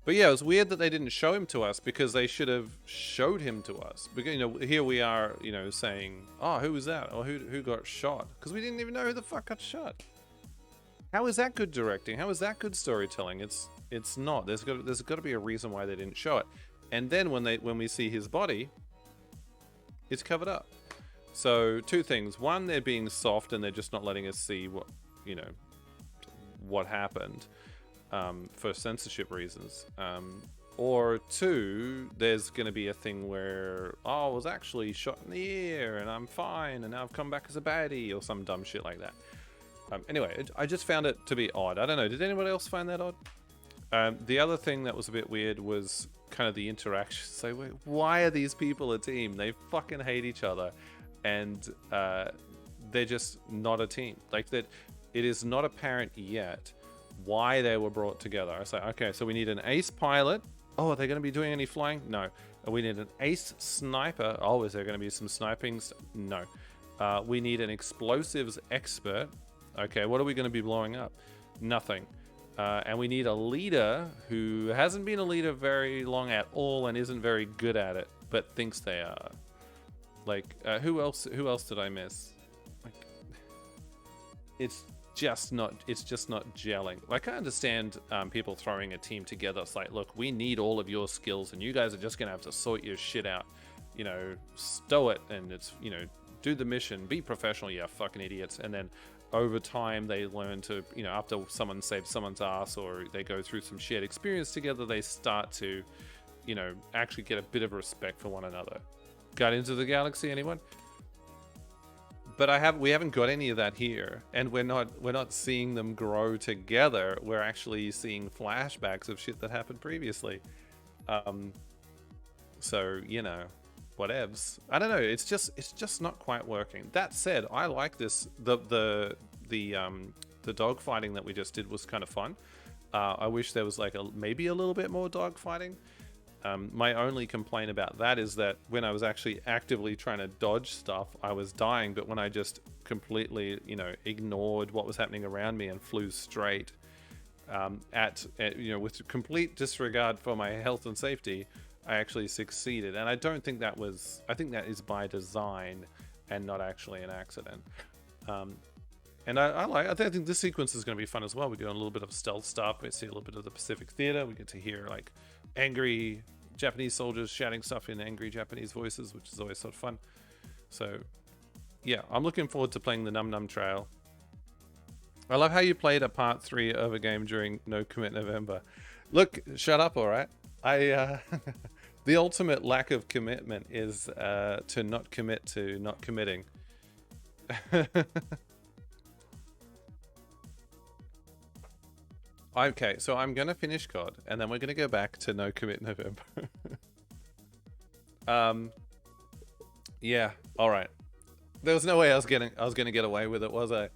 But yeah, it was weird that they didn't show him to us, because they should have showed him to us. Because, you know, here we are, you know, saying, oh, who was that? Or who got shot? Because we didn't even know who the fuck got shot. How is that good directing? How is that good storytelling? It's not. There's got to be a reason why they didn't show it. And then when we see his body, it's covered up. So two things. One, they're being soft and they're just not letting us see what, you know, what happened. For censorship reasons, or two, there's going to be a thing where, oh, I was actually shot in the ear and I'm fine and now I've come back as a baddie, or some dumb shit like that. Anyway, I just found it to be odd. I don't know, did anyone else find that odd? The other thing that was a bit weird was kind of the interaction. So wait, why are these people a team? They fucking hate each other, and they're just not a team. Like, that, it is not apparent yet why they were brought together. I say, okay, so we need an ace pilot. Oh, are they going to be doing any flying? No. We need an ace sniper. Oh, is there going to be some sniping? No. We need an explosives expert. Okay, what are we going to be blowing up? Nothing. And we need a leader who hasn't been a leader very long at all and isn't very good at it, but thinks they are. Like, who else did I miss? Like, it's just not gelling. Like, I understand people throwing a team together. It's like, look, we need all of your skills and you guys are just gonna have to sort your shit out, you know, stow it, and it's, you know, do the mission, be professional, you fucking idiots. And then over time they learn to, you know, after someone saves someone's ass or they go through some shared experience together, they start to, you know, actually get a bit of respect for one another. Guardians of the Galaxy, anyone? But we haven't got any of that here, and we're not seeing them grow together. We're actually seeing flashbacks of shit that happened previously. So, you know, whatevs. I don't know. It's just not quite working. That said, I like this. The dogfighting that we just did was kind of fun. I wish there was like maybe a little bit more dogfighting. My only complaint about that is that when I was actually actively trying to dodge stuff, I was dying. But when I just completely, you know, ignored what was happening around me and flew straight at you know, with complete disregard for my health and safety, I actually succeeded. And I don't think that was. I think that is by design and not actually an accident. And I think this sequence is going to be fun as well. We get a little bit of stealth stuff. We see a little bit of the Pacific Theater. We get to hear like angry Japanese soldiers shouting stuff in angry Japanese voices, which is always sort of fun. So yeah, I'm looking forward to playing the Num Num Trail. I love how you played a part 3 of a game during No Commit November. Look, shut up, all right? The ultimate lack of commitment is to not commit to not committing. Okay, so I'm going to finish COD, and then we're going to go back to No Commit November. Yeah. All right. There was no way I was gonna get away with it, was I?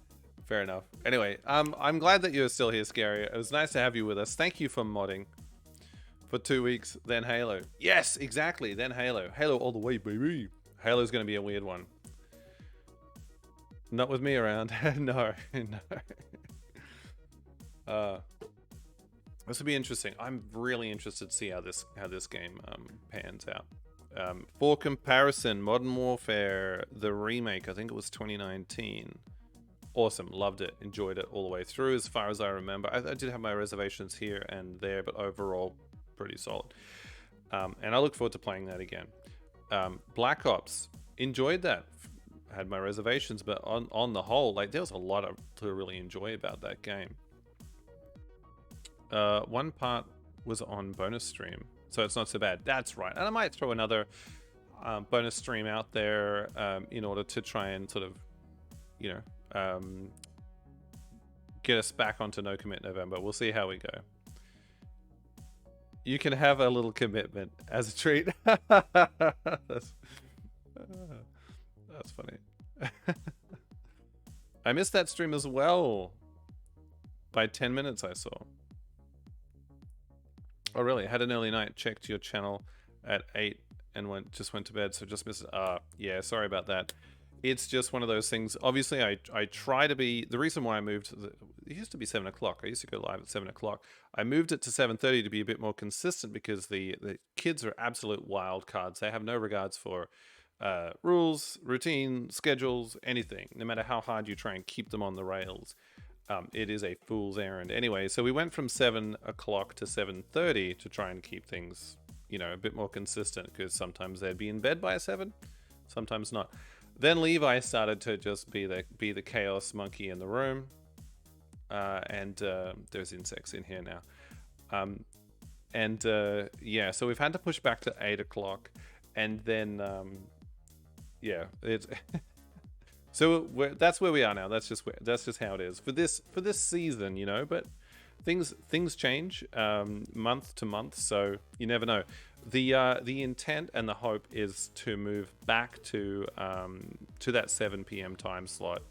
Fair enough. Anyway, I'm glad that you're still here, Scary. It was nice to have you with us. Thank you for modding for 2 weeks. Then Halo. Yes, exactly. Then Halo. Halo all the way, baby. Halo's gonna be a weird one. Not with me around. No, no. This will be interesting. I'm really interested to see how this game pans out. For comparison, Modern Warfare, the remake, I think it was 2019. Awesome, loved it, enjoyed it all the way through as far as I remember. I did have my reservations here and there, but overall, pretty solid. And I look forward to playing that again. Black Ops, enjoyed that. Had my reservations, but on the whole, like there was a lot to really enjoy about that game. One part was on bonus stream, so it's not so bad. That's right, and I might throw another bonus stream out there in order to try and sort of, you know, get us back onto No Commit November. We'll see how we go. You can have a little commitment as a treat. That's funny. I missed that stream as well. By 10 minutes I saw. Oh really? I had an early night, checked your channel at 8 and just went to bed, so just missed it. Yeah, sorry about that. It's just one of those things. Obviously, I try to be... The reason why I moved... It used to be 7 o'clock. I used to go live at 7 o'clock. I moved it to 7:30 to be a bit more consistent because the kids are absolute wild cards. They have no regards for rules, routine, schedules, anything. No matter how hard you try and keep them on the rails. It is a fool's errand. Anyway, so we went from 7 o'clock to 7:30 to try and keep things, you know, a bit more consistent because sometimes they'd be in bed by 7, sometimes not. Then Levi started to just be the chaos monkey in the room, and there's insects in here now, yeah. So we've had to push back to 8 o'clock, and then yeah, it's so that's where we are now. That's just how it is for this season, you know. But things change month to month, so you never know. The intent and the hope is to move back to that 7 p.m. time slot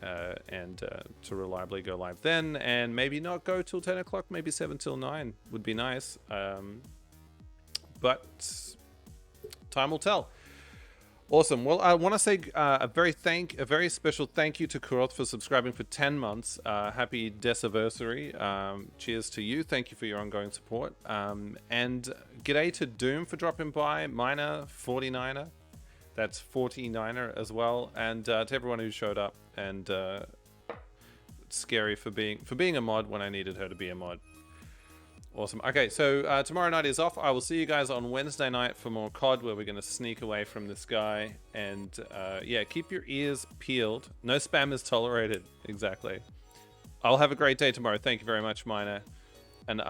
and to reliably go live then, and maybe not go till 10 o'clock, maybe 7 till 9 would be nice. But time will tell. Awesome. Well, I want to say a very special thank you to Kuroth for subscribing for 10 months. Happy Deciversary. Cheers to you. Thank you for your ongoing support. And g'day to Doom for dropping by. Miner 49er. That's 49er as well. And to everyone who showed up. And Scary for being a mod when I needed her to be a mod. Awesome. Okay, so tomorrow night is off. I will see you guys on Wednesday night for more COD, where we're going to sneak away from this guy. And yeah, keep your ears peeled. No spam is tolerated. Exactly. I'll have a great day tomorrow. Thank you very much, Miner. And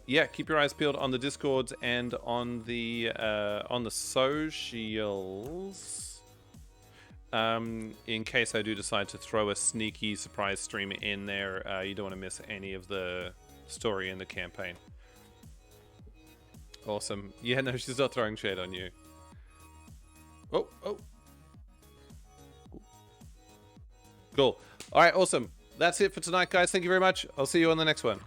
yeah, keep your eyes peeled on the Discords and on the socials. In case I do decide to throw a sneaky surprise stream in there, you don't want to miss any of the story in the campaign. Awesome. Yeah, no, she's not throwing shade on you. Oh. Cool. All right, awesome. That's it for tonight, guys. Thank you very much. I'll see you on the next one.